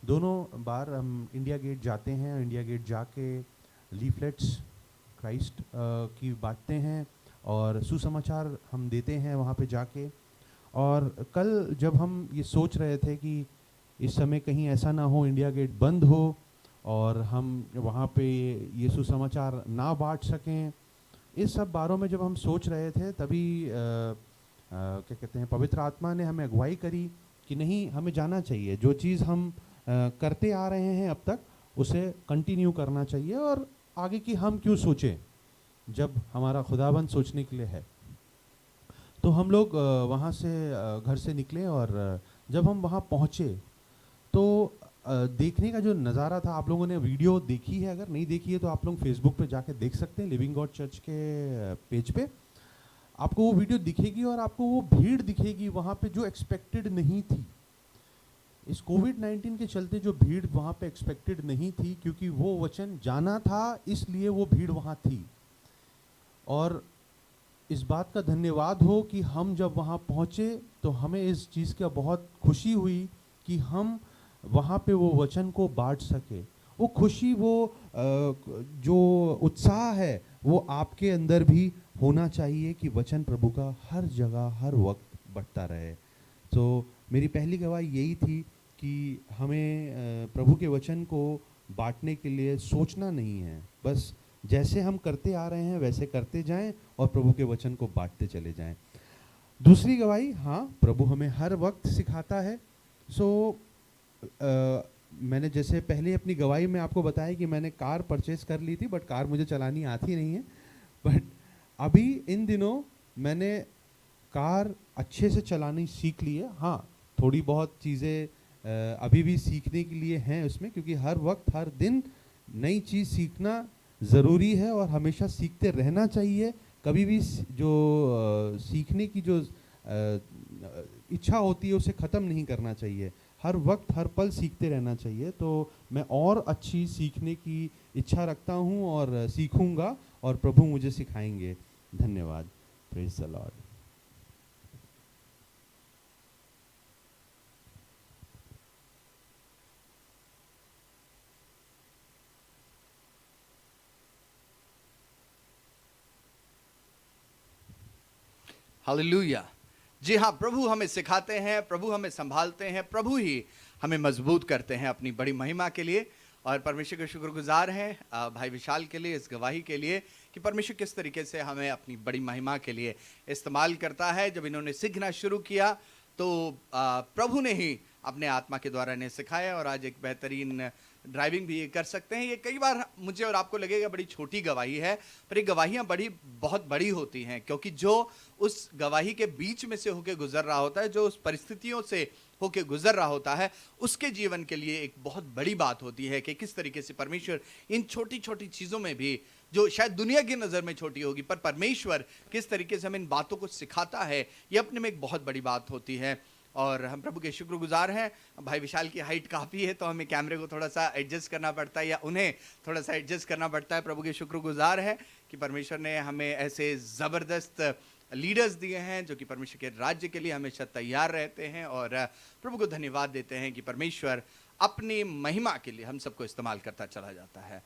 दोनों बार हम इंडिया गेट जाते हैं। इंडिया गेट जाके लीफलेट्स क्राइस्ट की बांटते हैं और सुसमाचार हम देते हैं वहाँ पे जाके। और कल जब हम ये सोच रहे थे कि इस समय कहीं ऐसा ना हो इंडिया गेट बंद हो और हम वहाँ पे ये सुसमाचार ना बांट सकें, इस सब बारों में जब हम सोच रहे थे तभी क्या कहते हैं, पवित्र आत्मा ने हमें अगुवाई करी कि नहीं, हमें जाना चाहिए। जो चीज़ हम करते आ रहे हैं अब तक उसे कंटिन्यू करना चाहिए और आगे की हम क्यों सोचें जब हमारा खुदाबंद सोचने के लिए है। तो हम लोग वहाँ से घर से निकले और जब हम वहाँ पहुँचे तो देखने का जो नज़ारा था, आप लोगों ने वीडियो देखी है, अगर नहीं देखी है तो आप लोग फेसबुक पे जाके देख सकते हैं। लिविंग गॉड चर्च के पेज पे आपको वो वीडियो दिखेगी और आपको वो भीड़ दिखेगी वहाँ पे जो एक्सपेक्टेड नहीं थी। इस कोविड-19 के चलते जो भीड़ वहाँ पे एक्सपेक्टेड नहीं थी, क्योंकि वो वचन जाना था इसलिए वो भीड़ वहाँ थी। और इस बात का धन्यवाद हो कि हम जब वहाँ पहुँचे तो हमें इस चीज़ का बहुत खुशी हुई कि हम वहाँ पे वो वचन को बांट सके। वो खुशी, वो जो उत्साह है वो आपके अंदर भी होना चाहिए कि वचन प्रभु का हर जगह हर वक्त बढ़ता रहे। तो मेरी पहली गवाही यही थी कि हमें प्रभु के वचन को बांटने के लिए सोचना नहीं है, बस जैसे हम करते आ रहे हैं वैसे करते जाएं और प्रभु के वचन को बांटते चले जाएं। दूसरी गवाही, हाँ, प्रभु हमें हर वक्त सिखाता है। मैंने जैसे पहले अपनी गवाही में आपको बताया कि मैंने कार परचेस कर ली थी, बट कार मुझे चलानी आती नहीं है। बट अभी इन दिनों मैंने कार अच्छे से चलानी सीख ली है। हाँ, थोड़ी बहुत चीज़ें अभी भी सीखने के लिए हैं उसमें, क्योंकि हर वक्त हर दिन नई चीज़ सीखना ज़रूरी है और हमेशा सीखते रहना चाहिए। कभी भी जो सीखने की जो इच्छा होती है उसे ख़त्म नहीं करना चाहिए। हर वक्त हर पल सीखते रहना चाहिए। तो मैं और अच्छी सीखने की इच्छा रखता हूँ और सीखूँगा और प्रभु मुझे सिखाएंगे। धन्यवाद। Praise the Lord. हालेलुया। जी हाँ, प्रभु हमें सिखाते हैं, प्रभु हमें संभालते हैं, प्रभु ही हमें मजबूत करते हैं अपनी बड़ी महिमा के लिए। और परमेश्वर के शुक्रगुजार हैं भाई विशाल के लिए, इस गवाही के लिए कि परमेश्वर किस तरीके से हमें अपनी बड़ी महिमा के लिए इस्तेमाल करता है। जब इन्होंने सीखना शुरू किया तो प्रभु ने ही अपने आत्मा के द्वारा इन्हें सिखाया और आज एक बेहतरीन ड्राइविंग भी ये कर सकते हैं। ये कई बार मुझे और आपको लगेगा बड़ी छोटी गवाही है, पर ये गवाहियाँ बहुत बड़ी होती हैं, क्योंकि जो उस गवाही के बीच में से होके गुजर रहा होता है, जो उस परिस्थितियों से होके गुजर रहा होता है, उसके जीवन के लिए एक बहुत बड़ी बात होती है कि किस तरीके से परमेश्वर इन छोटी छोटी चीज़ों में भी, जो शायद दुनिया की नज़र में छोटी होगी, पर परमेश्वर किस तरीके से हमें इन बातों को सिखाता है, ये अपने में एक बहुत बड़ी बात होती है। और हम प्रभु के शुक्रगुजार हैं। भाई विशाल की हाइट काफ़ी है तो हमें कैमरे को थोड़ा सा एडजस्ट करना पड़ता है, या उन्हें थोड़ा सा एडजस्ट करना पड़ता है। प्रभु के शुक्रगुजार है कि परमेश्वर ने हमें ऐसे ज़बरदस्त लीडर्स दिए हैं जो कि परमेश्वर के राज्य के लिए हमेशा तैयार रहते हैं, और प्रभु को धन्यवाद देते हैं कि परमेश्वर अपनी महिमा के लिए हम सबको इस्तेमाल करता चला जाता है।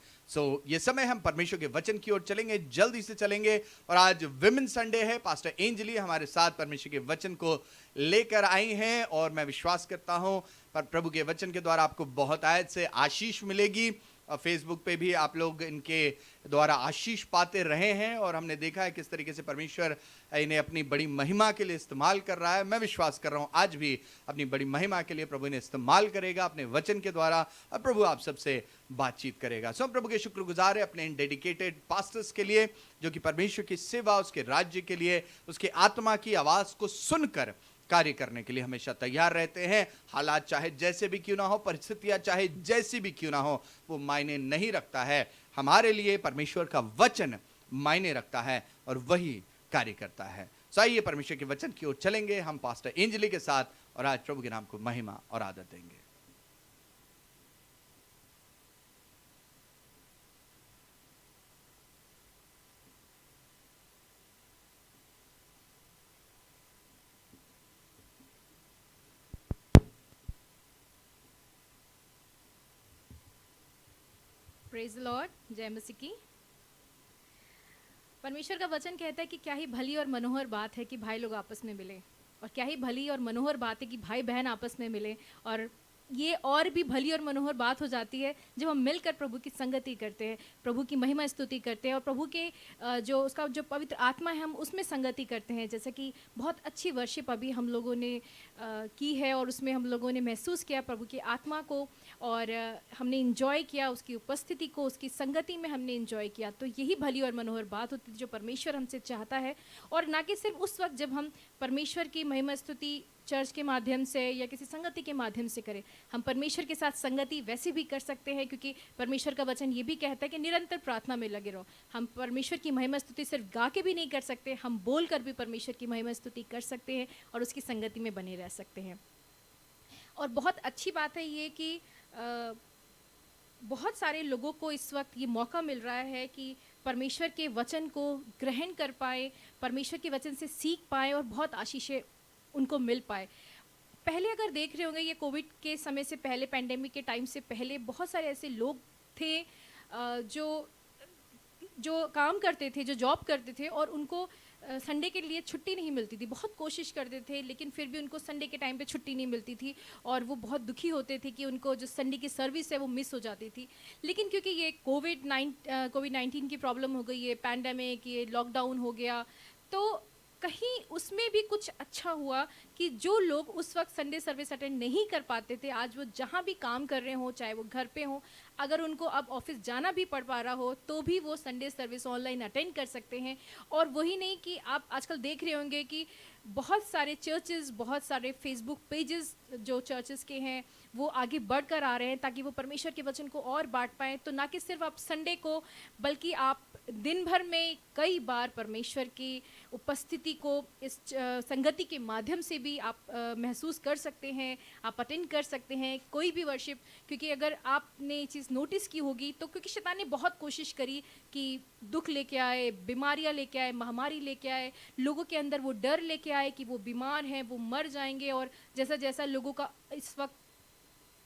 ये समय हम परमेश्वर के वचन की ओर चलेंगे, जल्दी से चलेंगे। और आज विमेन संडे है। पास्टर एंजली हमारे साथ परमेश्वर के वचन को लेकर आई हैं, और मैं विश्वास करता हूं पर प्रभु के वचन के द्वारा आपको बहुत आयत से आशीष मिलेगी। और फेसबुक पे भी आप लोग इनके द्वारा आशीष पाते रहे हैं, और हमने देखा है किस तरीके से परमेश्वर इन्हें अपनी बड़ी महिमा के लिए इस्तेमाल कर रहा है। मैं विश्वास कर रहा हूँ आज भी अपनी बड़ी महिमा के लिए प्रभु इन्हें इस्तेमाल करेगा अपने वचन के द्वारा, और प्रभु आप सबसे बातचीत करेगा। सो प्रभु के शुक्रगुजार है अपने इन डेडिकेटेड पास्टर्स के लिए, जो कि परमेश्वर की सेवा, उसके राज्य के लिए, उसके आत्मा की आवाज़ को सुनकर कार्य करने के लिए हमेशा तैयार रहते हैं। हालात चाहे जैसे भी क्यों ना हो, परिस्थितियां चाहे जैसी भी क्यों ना हो, वो मायने नहीं रखता है। हमारे लिए परमेश्वर का वचन मायने रखता है और वही कार्य करता है। सो आइए परमेश्वर के वचन की ओर चलेंगे हम पास्टर एंजली के साथ, और आज प्रभु के नाम को महिमा और आदर देंगे। प्रेज लॉर्ड, जय मसीह की। परमेश्वर का वचन कहता है कि क्या ही भली और मनोहर बात है कि भाई लोग आपस में मिले, और क्या ही भली और मनोहर बात है कि भाई बहन आपस में मिले। और ये और भी भली और मनोहर बात हो जाती है जब हम मिलकर प्रभु की संगति करते हैं, प्रभु की महिमा स्तुति करते हैं, और प्रभु के जो उसका जो पवित्र आत्मा है हम उसमें संगति करते हैं। जैसे कि बहुत अच्छी वर्शिप अभी हम लोगों ने की है, और उसमें हम लोगों ने महसूस किया प्रभु की आत्मा को, और हमने इंजॉय किया उसकी उपस्थिति को, उसकी संगति में हमने इंजॉय किया। तो यही भली और मनोहर बात होती है जो परमेश्वर हमसे चाहता है, और ना कि सिर्फ उस वक्त जब हम परमेश्वर की महिमा स्तुति चर्च के माध्यम से या किसी संगति के माध्यम से करें। हम परमेश्वर के साथ संगति वैसे भी कर सकते हैं, क्योंकि परमेश्वर का वचन ये भी कहता है कि निरंतर प्रार्थना में लगे रहो। हम परमेश्वर की महिमा स्तुति सिर्फ गा के भी नहीं कर सकते, हम बोल कर भी परमेश्वर की महिमा स्तुति कर सकते हैं और उसकी संगति में बने रह सकते हैं। और बहुत अच्छी बात है ये कि बहुत सारे लोगों को इस वक्त ये मौका मिल रहा है कि परमेश्वर के वचन को ग्रहण कर पाए, परमेश्वर के वचन से सीख पाए, और बहुत आशीषें उनको मिल पाए। पहले अगर देख रहे होंगे, ये कोविड के समय से पहले, पैंडेमिक के टाइम से पहले, बहुत सारे ऐसे लोग थे जो काम करते थे, जो जॉब करते थे, और उनको संडे के लिए छुट्टी नहीं मिलती थी। बहुत कोशिश करते थे लेकिन फिर भी उनको संडे के टाइम पे छुट्टी नहीं मिलती थी, और वो बहुत दुखी होते थे कि उनको जो संडे की सर्विस है वो मिस हो जाती थी। लेकिन क्योंकि ये कोविड-19 की प्रॉब्लम हो गई, ये पैंडेमिक, ये लॉकडाउन हो गया, तो कहीं उसमें भी कुछ अच्छा हुआ कि जो लोग उस वक्त संडे सर्विस अटेंड नहीं कर पाते थे, आज वो जहाँ भी काम कर रहे हों, चाहे वो घर पे हों, अगर उनको अब ऑफिस जाना भी पड़ पा रहा हो तो भी वो संडे सर्विस ऑनलाइन अटेंड कर सकते हैं। और वही नहीं कि आप आजकल देख रहे होंगे कि बहुत सारे चर्चेस, बहुत सारे फेसबुक पेजेस जो चर्चेस के हैं वो आगे बढ़कर आ रहे हैं ताकि वो परमेश्वर के वचन को और बांट पाएँ। तो ना कि सिर्फ आप संडे को, बल्कि आप दिन भर में कई बार परमेश्वर की उपस्थिति को इस संगति के माध्यम से भी आप महसूस कर सकते हैं, आप अटेंड कर सकते हैं कोई भी वर्शिप। क्योंकि अगर आपने ये चीज़ नोटिस की होगी तो क्योंकि शैतान ने बहुत कोशिश करी कि दुख लेके आए, बीमारियां लेके आए, महामारी लेके आए, लोगों के अंदर वो डर लेके आए कि वो बीमार हैं, वो मर जाएंगे, और जैसा जैसा लोगों का इस वक्त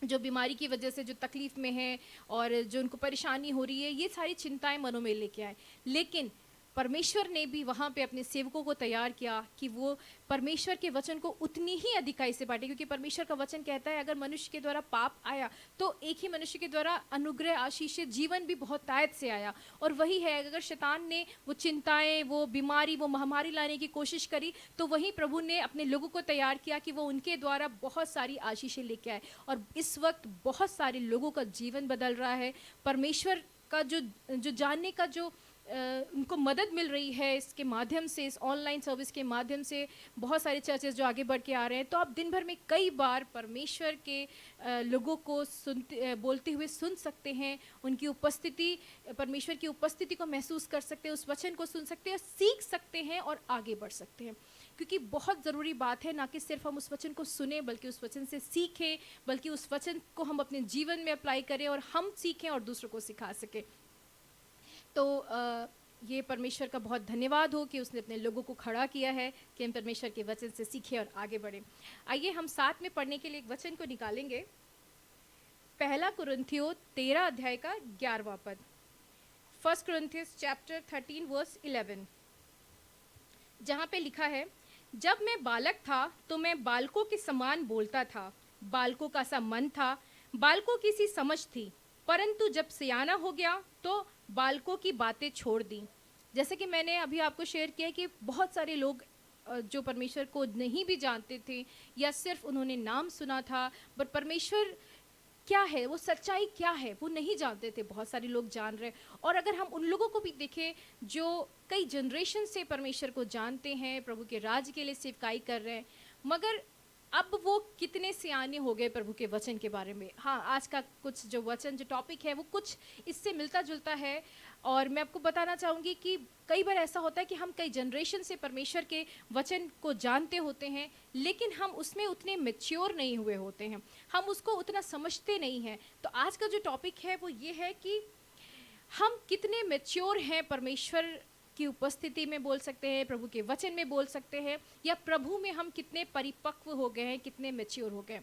जो बीमारी की वजह से जो तकलीफ़ में है और जो उनको परेशानी हो रही है, ये सारी चिंताएं मनों में लेके आए। लेकिन परमेश्वर ने भी वहाँ पे अपने सेवकों को तैयार किया कि वो परमेश्वर के वचन को उतनी ही अधिकाई से बांटे, क्योंकि परमेश्वर का वचन कहता है अगर मनुष्य के द्वारा पाप आया तो एक ही मनुष्य के द्वारा अनुग्रह, आशीष, जीवन भी बहुत तायत से आया। और वही है, अगर शैतान ने वो चिंताएं, वो बीमारी, वो महामारी लाने की कोशिश करी तो वहीं प्रभु ने अपने लोगों को तैयार किया कि वो उनके द्वारा बहुत सारी आशीषें लेके आए। और इस वक्त बहुत सारे लोगों का जीवन बदल रहा है। परमेश्वर का जो जानने का जो उनको मदद मिल रही है इसके माध्यम से, इस ऑनलाइन सर्विस के माध्यम से बहुत सारे चर्चेस जो आगे बढ़ के आ रहे हैं। तो आप दिन भर में कई बार परमेश्वर के लोगों को बोलते हुए सुन सकते हैं, उनकी उपस्थिति, परमेश्वर की उपस्थिति को महसूस कर सकते हैं, उस वचन को सुन सकते हैं, सीख सकते हैं और आगे बढ़ सकते हैं। क्योंकि बहुत ज़रूरी बात है ना कि सिर्फ हम उस वचन को सुने, बल्कि उस वचन से सीखें, बल्कि उस वचन को हम अपने जीवन में अप्लाई करें और हम सीखें और दूसरों को सिखा सकें। तो ये परमेश्वर का बहुत धन्यवाद हो कि उसने अपने लोगों को खड़ा किया है कि हम परमेश्वर के वचन से सीखें और आगे बढ़ें। आइए हम साथ में पढ़ने के लिए एक वचन को निकालेंगे, पहला कुरिन्थियों 13 अध्याय का 11वां पद। 1 Corinthians chapter 13 verse 11, जहाँ पे लिखा है, जब मैं बालक था तो मैं बालकों के समान बोलता था, बालकों का सा मन था, बालकों की सी समझ थी, परंतु जब सियाना हो गया तो बालकों की बातें छोड़ दी। जैसे कि मैंने अभी आपको शेयर किया कि बहुत सारे लोग जो परमेश्वर को नहीं भी जानते थे या सिर्फ उन्होंने नाम सुना था, बट परमेश्वर क्या है, वो सच्चाई क्या है, वो नहीं जानते थे। बहुत सारे लोग जान रहे। और अगर हम उन लोगों को भी देखें जो कई जनरेशन से परमेश्वर को जानते हैं, प्रभु के राज्य के लिए सेवकाई कर रहे हैं, मगर अब वो कितने सियाने हो गए प्रभु के वचन के बारे में। हाँ, आज का कुछ जो वचन जो टॉपिक है वो कुछ इससे मिलता जुलता है। और मैं आपको बताना चाहूँगी कि कई बार ऐसा होता है कि हम कई जनरेशन से परमेश्वर के वचन को जानते होते हैं, लेकिन हम उसमें उतने मैच्योर नहीं हुए होते हैं, हम उसको उतना समझते नहीं हैं। तो आज का जो टॉपिक है वो ये है कि हम कितने मैच्योर हैं परमेश्वर की उपस्थिति में बोल सकते हैं, प्रभु के वचन में बोल सकते हैं, या प्रभु में हम कितने परिपक्व हो गए हैं, कितने मैच्योर हो गए।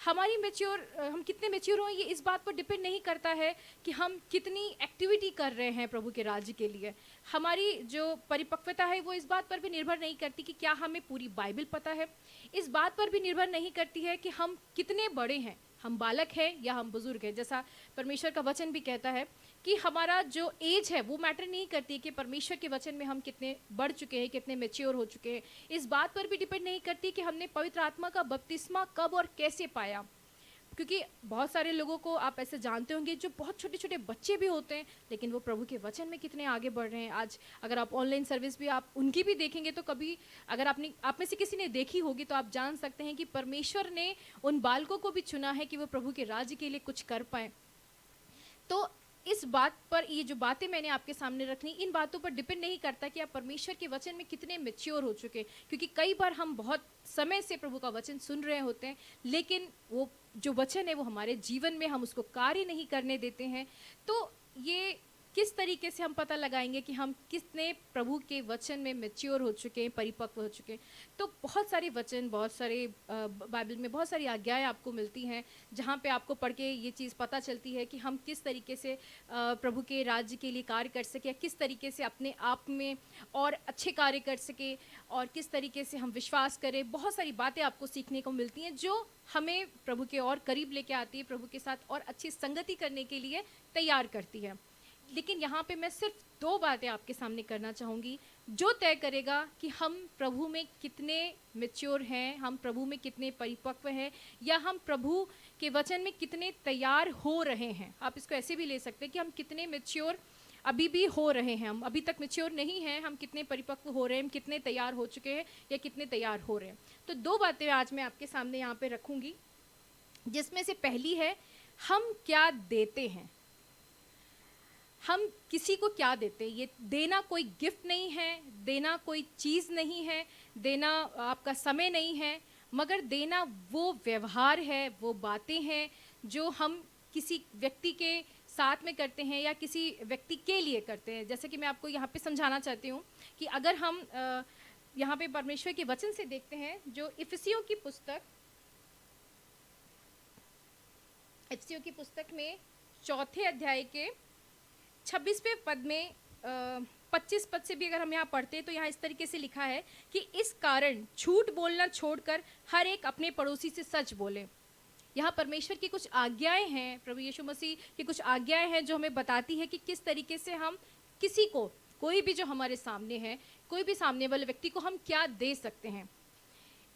हम कितने मैच्योर हो, ये इस बात पर डिपेंड नहीं करता है कि हम कितनी एक्टिविटी कर रहे हैं प्रभु के राज्य के लिए। हमारी जो परिपक्वता है वो इस बात पर भी निर्भर नहीं करती कि क्या हमें पूरी बाइबल पता है। इस बात पर भी निर्भर नहीं करती है कि हम कितने बड़े हैं, हम बालक हैं या हम बुजुर्ग हैं। जैसा परमेश्वर का वचन भी कहता है कि हमारा जो एज है वो मैटर नहीं करती कि परमेश्वर के वचन में हम कितने बढ़ चुके हैं, कितने मैच्योर हो चुके हैं। इस बात पर भी डिपेंड नहीं करती कि हमने पवित्र आत्मा का बपतिस्मा कब और कैसे पाया। क्योंकि बहुत सारे लोगों को आप ऐसे जानते होंगे जो बहुत छोटे छोटे बच्चे भी होते हैं, लेकिन वो प्रभु के वचन में कितने आगे बढ़ रहे हैं। आज अगर आप ऑनलाइन सर्विस भी आप उनकी भी देखेंगे तो कभी अगर आप में से किसी ने देखी होगी तो आप जान सकते हैं कि परमेश्वर ने उन बालकों को भी चुना है कि वो प्रभु के राज्य के लिए कुछ कर पाएँ। तो इस बात पर, ये जो बातें मैंने आपके सामने रखनी, इन बातों पर डिपेंड नहीं करता कि आप परमेश्वर के वचन में कितने मैच्योर हो चुके हैं। क्योंकि कई बार हम बहुत समय से प्रभु का वचन सुन रहे होते हैं, लेकिन वो जो वचन है वो हमारे जीवन में हम उसको कार्य नहीं करने देते हैं। तो ये किस तरीके से हम पता लगाएंगे कि हम कितने प्रभु के वचन में मैच्योर हो चुके हैं, परिपक्व हो चुके हैं। तो बहुत सारे वचन, बहुत सारे बाइबल में बहुत सारी आज्ञाएं आपको मिलती हैं, जहाँ पे आपको पढ़ के ये चीज़ पता चलती है कि हम किस तरीके से प्रभु के राज्य के लिए कार्य कर सके, किस तरीके से अपने आप में और अच्छे कार्य कर सके, और किस तरीके से हम विश्वास करें। बहुत सारी बातें आपको सीखने को मिलती हैं जो हमें प्रभु के और करीब लेके आती है, प्रभु के साथ और अच्छी संगति करने के लिए तैयार करती है। लेकिन यहाँ पे मैं सिर्फ 2 बातें आपके सामने करना चाहूँगी जो तय करेगा कि हम प्रभु में कितने मैच्योर हैं, हम प्रभु में कितने परिपक्व हैं, या हम प्रभु के वचन में कितने तैयार हो रहे हैं। आप इसको ऐसे भी ले सकते हैं कि हम कितने मैच्योर अभी भी हो रहे हैं, हम अभी तक मैच्योर नहीं हैं, हम कितने परिपक्व हो रहे हैं, हम कितने तैयार हो चुके हैं या कितने तैयार हो रहे हैं। तो 2 बातें आज मैं आपके सामने यहाँ पे रखूँगी, जिसमें से पहली है हम क्या देते हैं। हम किसी को क्या देते हैं। ये देना कोई गिफ्ट नहीं है, देना कोई चीज़ नहीं है, देना आपका समय नहीं है, मगर देना वो व्यवहार है, वो बातें हैं जो हम किसी व्यक्ति के साथ में करते हैं या किसी व्यक्ति के लिए करते हैं। जैसे कि मैं आपको यहाँ पे समझाना चाहती हूँ कि अगर हम यहाँ पे परमेश्वर के वचन से देखते हैं, जो इफिसियों की पुस्तक में 4थे अध्याय के 26वें पद में 25 पद से भी अगर हम यहाँ पढ़ते हैं तो यहाँ इस तरीके से लिखा है कि इस कारण झूठ बोलना छोड़कर हर एक अपने पड़ोसी से सच बोले। यहाँ परमेश्वर की कुछ आज्ञाएं हैं, प्रभु यीशु मसीह की कुछ आज्ञाएं हैं जो हमें बताती है कि किस तरीके से हम किसी को, कोई भी जो हमारे सामने है, कोई भी सामने वाले व्यक्ति को हम क्या दे सकते हैं।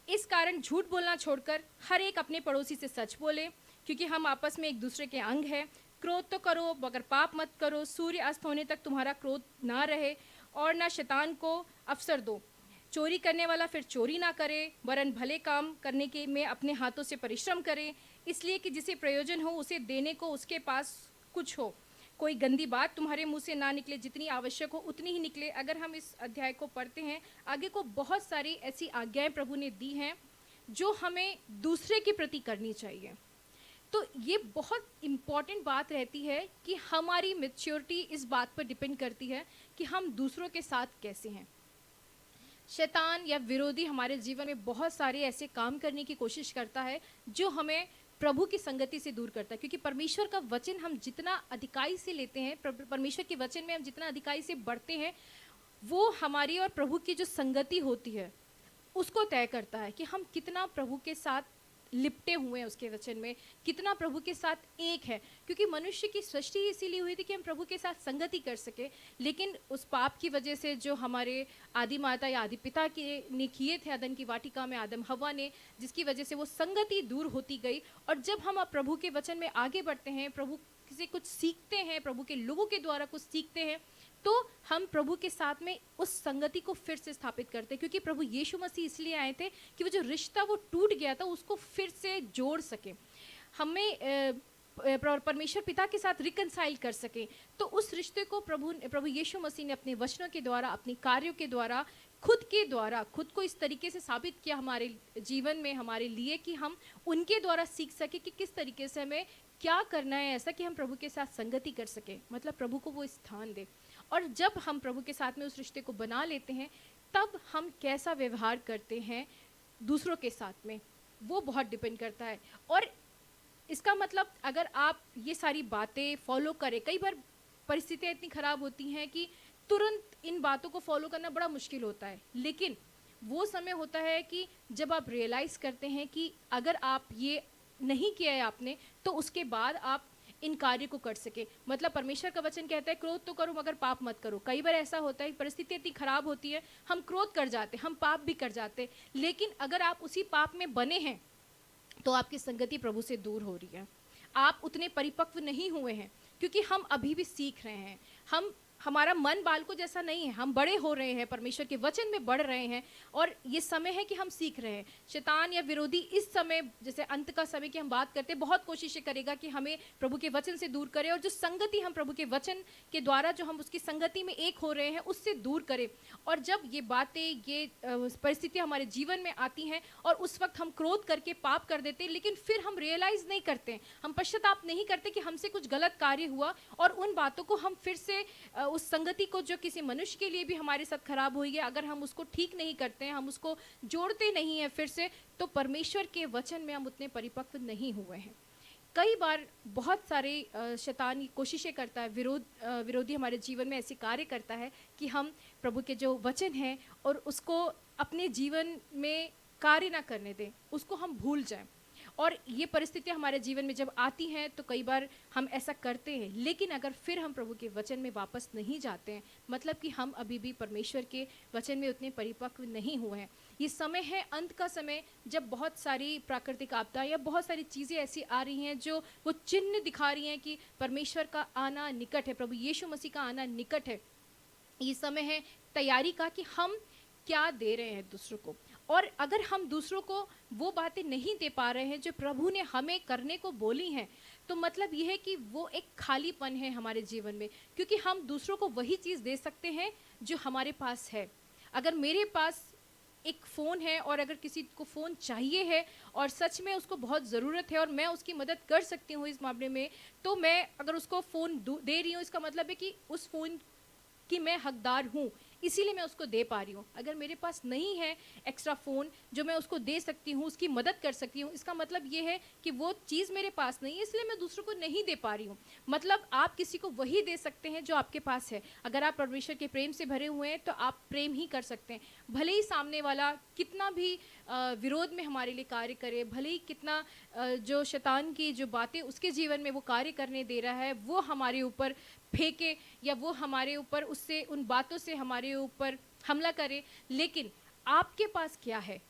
इस कारण झूठ बोलना छोड़कर हर एक अपने पड़ोसी से सच बोले, क्योंकि हम आपस में एक दूसरे के अंग हैं। क्रोध तो करो मगर पाप मत करो, सूर्य अस्त होने तक तुम्हारा क्रोध ना रहे और ना शैतान को अवसर दो। चोरी करने वाला फिर चोरी ना करे, वरन भले काम करने के में अपने हाथों से परिश्रम करे, इसलिए कि जिसे प्रयोजन हो उसे देने को उसके पास कुछ हो। कोई गंदी बात तुम्हारे मुंह से ना निकले, जितनी आवश्यक हो उतनी ही निकले। अगर हम इस अध्याय को पढ़ते हैं, आगे को बहुत सारी ऐसी आज्ञाएं प्रभु ने दी हैं जो हमें दूसरे के प्रति करनी चाहिए। तो ये बहुत इम्पॉर्टेंट बात रहती है कि हमारी मैच्योरिटी इस बात पर डिपेंड करती है कि हम दूसरों के साथ कैसे हैं। शैतान या विरोधी हमारे जीवन में बहुत सारे ऐसे काम करने की कोशिश करता है जो हमें प्रभु की संगति से दूर करता है, क्योंकि परमेश्वर का वचन हम जितना अधिकाई से लेते हैं, परमेश्वर के वचन में हम जितना अधिकाई से बढ़ते हैं, वो हमारी और प्रभु की जो संगति होती है उसको तय करता है कि हम कितना प्रभु के साथ लिपटे हुए हैं, उसके वचन में कितना प्रभु के साथ एक है। क्योंकि मनुष्य की सृष्टि इसीलिए हुई थी कि हम प्रभु के साथ संगति कर सके, लेकिन उस पाप की वजह से जो हमारे आदि माता या आदि पिता ने किए थे अदन की वाटिका में आदम हवा ने, जिसकी वजह से वो संगति दूर होती गई। और जब हम अब प्रभु के वचन में आगे बढ़ते हैं, प्रभु से कुछ सीखते हैं, प्रभु के लोगों के द्वारा कुछ सीखते हैं, तो हम प्रभु के साथ में उस संगति को फिर से स्थापित करते हैं, क्योंकि प्रभु यीशु मसीह इसलिए आए थे कि वो जो रिश्ता वो टूट गया था उसको फिर से जोड़ सके, हमें परमेश्वर पिता के साथ रिकनसाइल कर सके। तो उस रिश्ते को प्रभु यीशु मसीह ने अपने वचनों के द्वारा, अपने कार्यों के द्वारा, खुद को इस तरीके से साबित किया हमारे जीवन में, हमारे लिए, कि हम उनके द्वारा सीख सके कि किस तरीके से हमें क्या करना है ऐसा कि हम प्रभु के साथ संगति कर सके, मतलब प्रभु को वो स्थान दे। और जब हम प्रभु के साथ में उस रिश्ते को बना लेते हैं, तब हम कैसा व्यवहार करते हैं दूसरों के साथ में, वो बहुत डिपेंड करता है। और इसका मतलब अगर आप ये सारी बातें फॉलो करें, कई बार परिस्थितियाँ इतनी ख़राब होती हैं कि तुरंत इन बातों को फॉलो करना बड़ा मुश्किल होता है, लेकिन वो समय होता है कि जब आप रियलाइज़ करते हैं कि अगर आप ये नहीं किया है आपने, तो उसके बाद आप इन कार्य को कर सके। मतलब परमेश्वर का वचन कहता है क्रोध तो करो मगर पाप मत करो। कई बार ऐसा होता है, परिस्थिति इतनी खराब होती है, हम क्रोध कर जाते, हम पाप भी कर जाते, लेकिन अगर आप उसी पाप में बने हैं तो आपकी संगति प्रभु से दूर हो रही है, आप उतने परिपक्व नहीं हुए हैं, क्योंकि हम अभी भी सीख रहे हैं। हमारा मन बालकों जैसा नहीं है, हम बड़े हो रहे हैं, परमेश्वर के वचन में बढ़ रहे हैं, और ये समय है कि हम सीख रहे हैं। शैतान या विरोधी इस समय, जैसे अंत का समय की हम बात करते हैं, बहुत कोशिशें करेगा कि हमें प्रभु के वचन से दूर करे, और जो संगति हम प्रभु के वचन के द्वारा जो हम उसकी संगति में एक हो रहे हैं उससे दूर करें। और जब ये बातें, ये परिस्थितियाँ हमारे जीवन में आती हैं और उस वक्त हम क्रोध करके पाप कर देते हैं, लेकिन फिर हम रियलाइज़ नहीं करते, हम पश्चाताप नहीं करते कि हमसे कुछ गलत कार्य हुआ, और उन बातों को हम फिर से उस संगति को जो किसी मनुष्य के लिए भी हमारे साथ खराब हुई है, अगर हम उसको ठीक नहीं करते हैं, हम उसको जोड़ते नहीं हैं फिर से, तो परमेश्वर के वचन में हम उतने परिपक्व नहीं हुए हैं। कई बार बहुत सारे शैतान कोशिशें करता है, विरोधी हमारे जीवन में ऐसे कार्य करता है कि हम प्रभु के जो वचन हैं और उसको अपने जीवन में कार्य ना करने दें, उसको हम भूल जाएं। और ये परिस्थितियाँ हमारे जीवन में जब आती हैं तो कई बार हम ऐसा करते हैं, लेकिन अगर फिर हम प्रभु के वचन में वापस नहीं जाते हैं, मतलब कि हम अभी भी परमेश्वर के वचन में उतने परिपक्व नहीं हुए हैं। ये समय है अंत का समय, जब बहुत सारी प्राकृतिक आपदा या बहुत सारी चीज़ें ऐसी आ रही हैं जो वो चिन्ह दिखा रही हैं कि परमेश्वर का आना निकट है, प्रभु यीशु मसीह का आना निकट है। ये समय है तैयारी का कि हम क्या दे रहे हैं दूसरों को, और अगर हम दूसरों को वो बातें नहीं दे पा रहे हैं जो प्रभु ने हमें करने को बोली हैं, तो मतलब ये है कि वो एक खालीपन है हमारे जीवन में, क्योंकि हम दूसरों को वही चीज़ दे सकते हैं जो हमारे पास है। अगर मेरे पास एक फ़ोन है और अगर किसी को फ़ोन चाहिए है और सच में उसको बहुत ज़रूरत है और मैं उसकी मदद कर सकती हूँ इस मामले में, तो मैं अगर उसको फ़ोन दे रही हूँ, इसका मतलब है कि उस फ़ोन कि मैं हकदार हूँ, इसीलिए मैं उसको दे पा रही हूँ। अगर मेरे पास नहीं है एक्स्ट्रा फ़ोन जो मैं उसको दे सकती हूँ, उसकी मदद कर सकती हूँ, इसका मतलब ये है कि वो चीज़ मेरे पास नहीं है, इसलिए मैं दूसरों को नहीं दे पा रही हूँ। मतलब आप किसी को वही दे सकते हैं जो आपके पास है। अगर आप परमेश्वर के प्रेम से भरे हुए हैं तो आप प्रेम ही कर सकते हैं, भले ही सामने वाला कितना भी विरोध में हमारे लिए कार्य करे, भले ही कितना जो शैतान की जो बातें उसके जीवन में वो कार्य करने दे रहा है वो हमारे ऊपर फेंके, या वो हमारे ऊपर उससे उन बातों से हमारे ऊपर हमला करे, लेकिन आपके पास क्या है?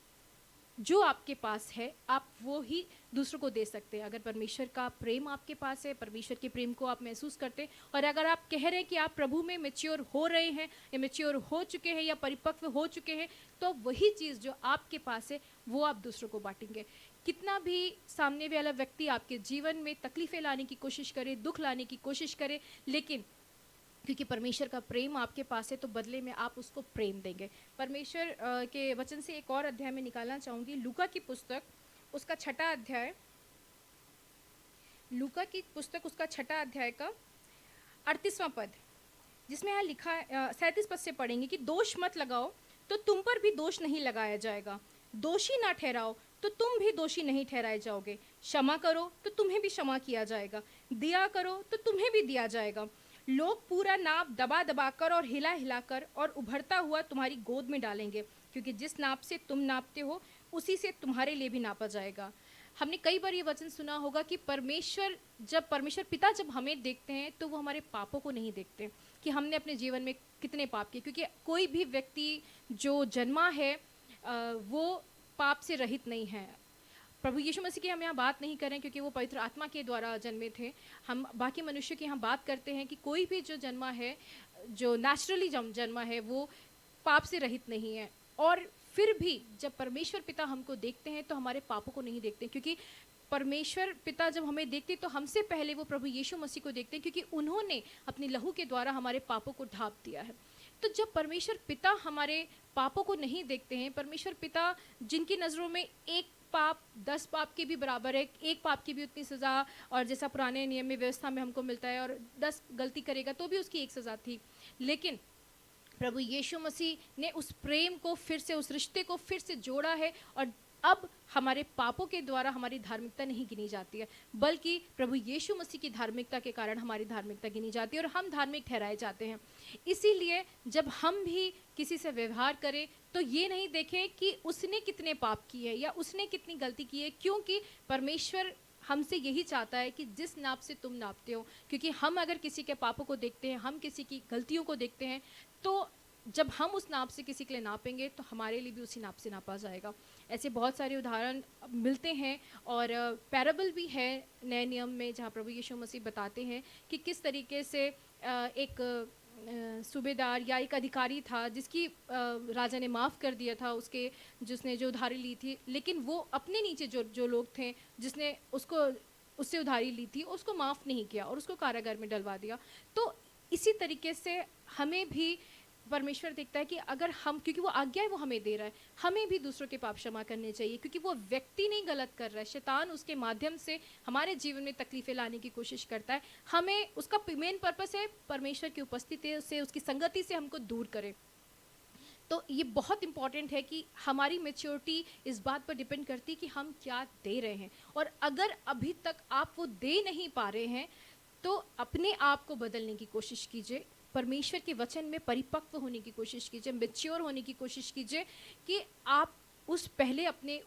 जो आपके पास है आप वो ही दूसरों को दे सकते हैं। अगर परमेश्वर का प्रेम आपके पास है, परमेश्वर के प्रेम को आप महसूस करते हैं, और अगर आप कह रहे हैं कि आप प्रभु में मैच्योर हो रहे हैं या मैच्योर हो चुके हैं या परिपक्व हो चुके हैं, तो वही चीज़ जो आपके पास है वो आप दूसरों को बांटेंगे। कितना भी सामने वाला व्यक्ति आपके जीवन में तकलीफ़ें लाने की कोशिश करे, दुख लाने की कोशिश करे, लेकिन क्योंकि परमेश्वर का प्रेम आपके पास है तो बदले में आप उसको प्रेम देंगे। परमेश्वर के वचन से एक और अध्याय में निकालना चाहूँगी, लूका की पुस्तक उसका 6वां अध्याय, लूका की पुस्तक उसका 6वां अध्याय का 38वां पद, जिसमें यहाँ लिखा है, 37 पद से पढ़ेंगे कि दोष मत लगाओ तो तुम पर भी दोष नहीं लगाया जाएगा, दोषी ना ठहराओ तो तुम भी दोषी नहीं ठहराए जाओगे, क्षमा करो तो तुम्हें भी क्षमा किया जाएगा, दिया करो तो तुम्हें भी दिया जाएगा। लोग पूरा नाप दबा दबा कर और हिला हिला कर और उभरता हुआ तुम्हारी गोद में डालेंगे, क्योंकि जिस नाप से तुम नापते हो उसी से तुम्हारे लिए भी नापा जाएगा। हमने कई बार ये वचन सुना होगा कि परमेश्वर पिता जब हमें देखते हैं तो वो हमारे पापों को नहीं देखते कि हमने अपने जीवन में कितने पाप किए, क्योंकि कोई भी व्यक्ति जो जन्मा है वो पाप से रहित नहीं है। प्रभु यीशु मसीह की हम यहाँ बात नहीं करें क्योंकि वो पवित्र आत्मा के द्वारा जन्मे थे। हम बाकी मनुष्य की यहाँ बात करते हैं कि कोई भी जो जन्मा है, जो नेचुरली जन्मा है वो पाप से रहित नहीं है। और फिर भी जब परमेश्वर पिता हमको देखते हैं तो हमारे पापों को नहीं देखते, क्योंकि परमेश्वर पिता जब हमें देखते तो हमसे पहले वो प्रभु यीशु मसीह को देखते हैं, क्योंकि उन्होंने अपने लहू के द्वारा हमारे पापों को ढांप दिया है। तो जब परमेश्वर पिता हमारे पापों को नहीं देखते हैं, परमेश्वर पिता जिनकी नज़रों में एक पाप 10 पाप के भी बराबर है, एक पाप की भी उतनी सज़ा, और जैसा पुराने नियम में व्यवस्था में हमको मिलता है, और 10 गलती करेगा तो भी उसकी एक सज़ा थी, लेकिन प्रभु यीशु मसीह ने उस प्रेम को फिर से, उस रिश्ते को फिर से जोड़ा है, और अब हमारे पापों के द्वारा हमारी धार्मिकता नहीं गिनी जाती है, बल्कि प्रभु यीशु मसीह की धार्मिकता के कारण हमारी धार्मिकता गिनी जाती है और हम धार्मिक ठहराए जाते हैं। इसीलिए जब हम भी किसी से व्यवहार करें तो ये नहीं देखें कि उसने कितने पाप किए या उसने कितनी गलती की है, क्योंकि परमेश्वर हमसे यही चाहता है कि जिस नाप से तुम नापते हो, क्योंकि हम अगर किसी के पापों को देखते हैं, हम किसी की गलतियों को देखते हैं, तो जब हम उस नाप से किसी के लिए नापेंगे तो हमारे लिए भी उसी नाप से नापा जाएगा। ऐसे बहुत सारे उदाहरण मिलते हैं, और पैराबल भी है नए नियम में जहाँ प्रभु यीशु मसीह बताते हैं कि किस तरीके से एक सूबेदार या एक अधिकारी था जिसकी राजा ने माफ़ कर दिया था उसके, जिसने जो उधारी ली थी, लेकिन वो अपने नीचे जो लोग थे जिसने उससे उधारी ली थी उसको माफ़ नहीं किया और उसको कारागार में डलवा दिया। तो इसी तरीके से हमें भी परमेश्वर देखता है कि अगर हम, क्योंकि वो आज्ञा है वो हमें दे रहा है, हमें भी दूसरों के पाप क्षमा करने चाहिए, क्योंकि वो व्यक्ति नहीं गलत कर रहा है, शैतान उसके माध्यम से हमारे जीवन में तकलीफ़ें लाने की कोशिश करता है। हमें उसका मेन पर्पस है परमेश्वर की उपस्थिति से, उसकी संगति से हमको दूर करे। तो ये बहुत इंपॉर्टेंट है कि हमारी मैच्योरिटी इस बात पर डिपेंड करती है कि हम क्या दे रहे हैं, और अगर अभी तक आप वो दे नहीं पा रहे हैं तो अपने आप को बदलने की कोशिश कीजिए, परमेश्वर के वचन में परिपक्व होने की कोशिश कीजिए, मैच्योर होने की कोशिश कीजिए, कि आप उस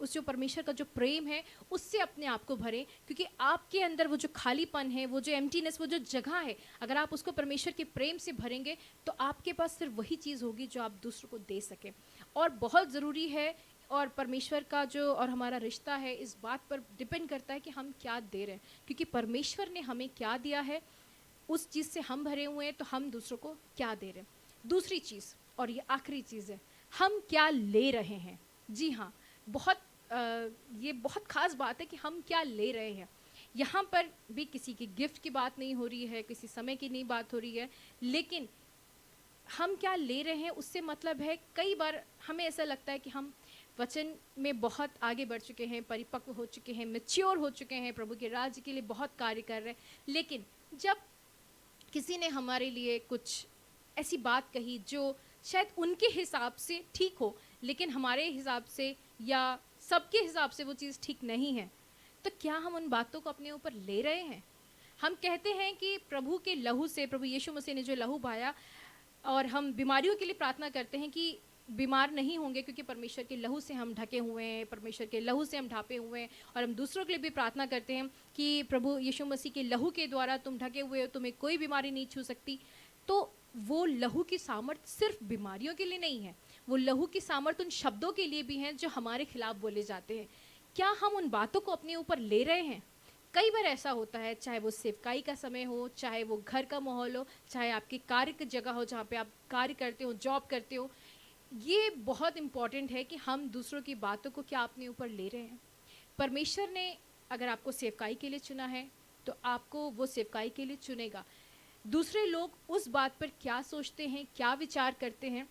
जो परमेश्वर का जो प्रेम है उससे अपने आप को भरें, क्योंकि आपके अंदर वो जो खालीपन है, वो जो एम्प्टीनेस, वो जो जगह है, अगर आप उसको परमेश्वर के प्रेम से भरेंगे तो आपके पास सिर्फ वही चीज़ होगी जो आप दूसरों को दे सकें। और बहुत ज़रूरी है, और परमेश्वर का जो और हमारा रिश्ता है इस बात पर डिपेंड करता है कि हम क्या दे रहे हैं, क्योंकि परमेश्वर ने हमें क्या दिया है उस चीज़ से हम भरे हुए हैं, तो हम दूसरों को क्या दे रहे हैं। दूसरी चीज़, और ये आखिरी चीज़ है, हम क्या ले रहे हैं। जी हाँ, ये बहुत ख़ास बात है कि हम क्या ले रहे हैं। यहाँ पर भी किसी की गिफ्ट की बात नहीं हो रही है, किसी समय की नहीं बात हो रही है, लेकिन हम क्या ले रहे हैं उससे मतलब है, कई बार हमें ऐसा लगता है कि हम वचन में बहुत आगे बढ़ चुके हैं, परिपक्व हो चुके हैं, मैच्योर हो चुके हैं, प्रभु के राज्य के लिए बहुत कार्य कर रहे हैं, लेकिन जब किसी ने हमारे लिए कुछ ऐसी बात कही जो शायद उनके हिसाब से ठीक हो, लेकिन हमारे हिसाब से या सबके हिसाब से वो चीज़ ठीक नहीं है, तो क्या हम उन बातों को अपने ऊपर ले रहे हैं। हम कहते हैं कि प्रभु के लहू से, प्रभु यीशु मसीह ने जो लहू बहाया, और हम बीमारियों के लिए प्रार्थना करते हैं कि बीमार नहीं होंगे, क्योंकि परमेश्वर के लहू से हम ढके हुए हैं, परमेश्वर के लहू से हम ढापे हुए हैं। और हम दूसरों के लिए भी प्रार्थना करते हैं कि प्रभु यीशु मसीह के लहू के द्वारा तुम ढके हुए हो, तुम्हें कोई बीमारी नहीं छू सकती। तो वो लहू की सामर्थ सिर्फ बीमारियों के लिए नहीं है, वो लहू की सामर्थ उन शब्दों के लिए भी हैं जो हमारे खिलाफ बोले जाते हैं। क्या हम उन बातों को अपने ऊपर ले रहे हैं। कई बार ऐसा होता है, चाहे वो सेवकाई का समय हो, चाहे वो घर का माहौल हो, चाहे आपकी कार्य की जगह हो जहाँ पे आप कार्य करते हो, जॉब करते हो, ये बहुत इम्पॉर्टेंट है कि हम दूसरों की बातों को क्या अपने ऊपर ले रहे हैं। परमेश्वर ने अगर आपको सेवकाई के लिए चुना है तो आपको वो सेवकाई के लिए चुनेगा। दूसरे लोग उस बात पर क्या सोचते हैं, क्या विचार करते हैं,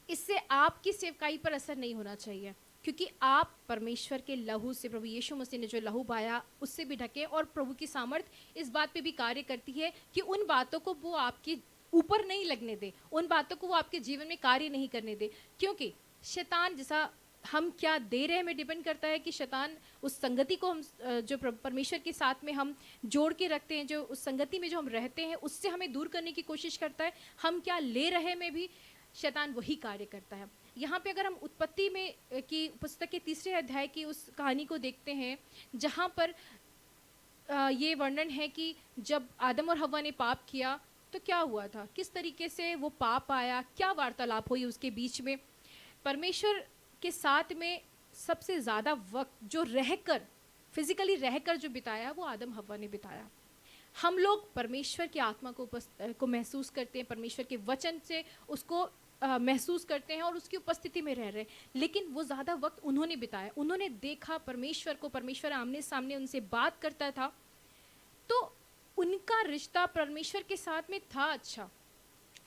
इससे आपकी सेवकाई पर असर नहीं होना चाहिए, क्योंकि आप परमेश्वर के लहू से, प्रभु यीशु मसीह ने जो लहू बहाया उससे भी ढके, और प्रभु की सामर्थ इस बात पे भी कार्य करती है कि उन बातों को वो आपके ऊपर नहीं लगने दे, उन बातों को वो आपके जीवन में कार्य नहीं करने दे। क्योंकि शैतान, जैसा हम क्या दे रहे हैं में डिपेंड करता है कि शैतान उस संगति को हम जो परमेश्वर के साथ में हम जोड़ के रखते हैं, जो उस संगति में जो हम रहते हैं उससे हमें दूर करने की कोशिश करता है। हम क्या ले रहे में भी शैतान वही कार्य करता है। यहाँ पे अगर हम उत्पत्ति में की पुस्तक के 3 अध्याय की उस कहानी को देखते हैं, जहाँ पर ये वर्णन है कि जब आदम और हव्वा ने पाप किया तो क्या हुआ था, किस तरीके से वो पाप आया, क्या वार्तालाप हुई उसके बीच में। परमेश्वर के साथ में सबसे ज़्यादा वक्त जो रहकर, फिजिकली रहकर जो बिताया, वो आदम हव्वा ने बिताया। हम लोग परमेश्वर की आत्मा को महसूस करते हैं, परमेश्वर के वचन से उसको महसूस करते हैं और उसकी उपस्थिति में रह रहे हैं। लेकिन वो ज़्यादा वक्त उन्होंने बिताया, उन्होंने देखा परमेश्वर को, परमेश्वर आमने सामने उनसे बात करता था, तो उनका रिश्ता परमेश्वर के साथ में था अच्छा,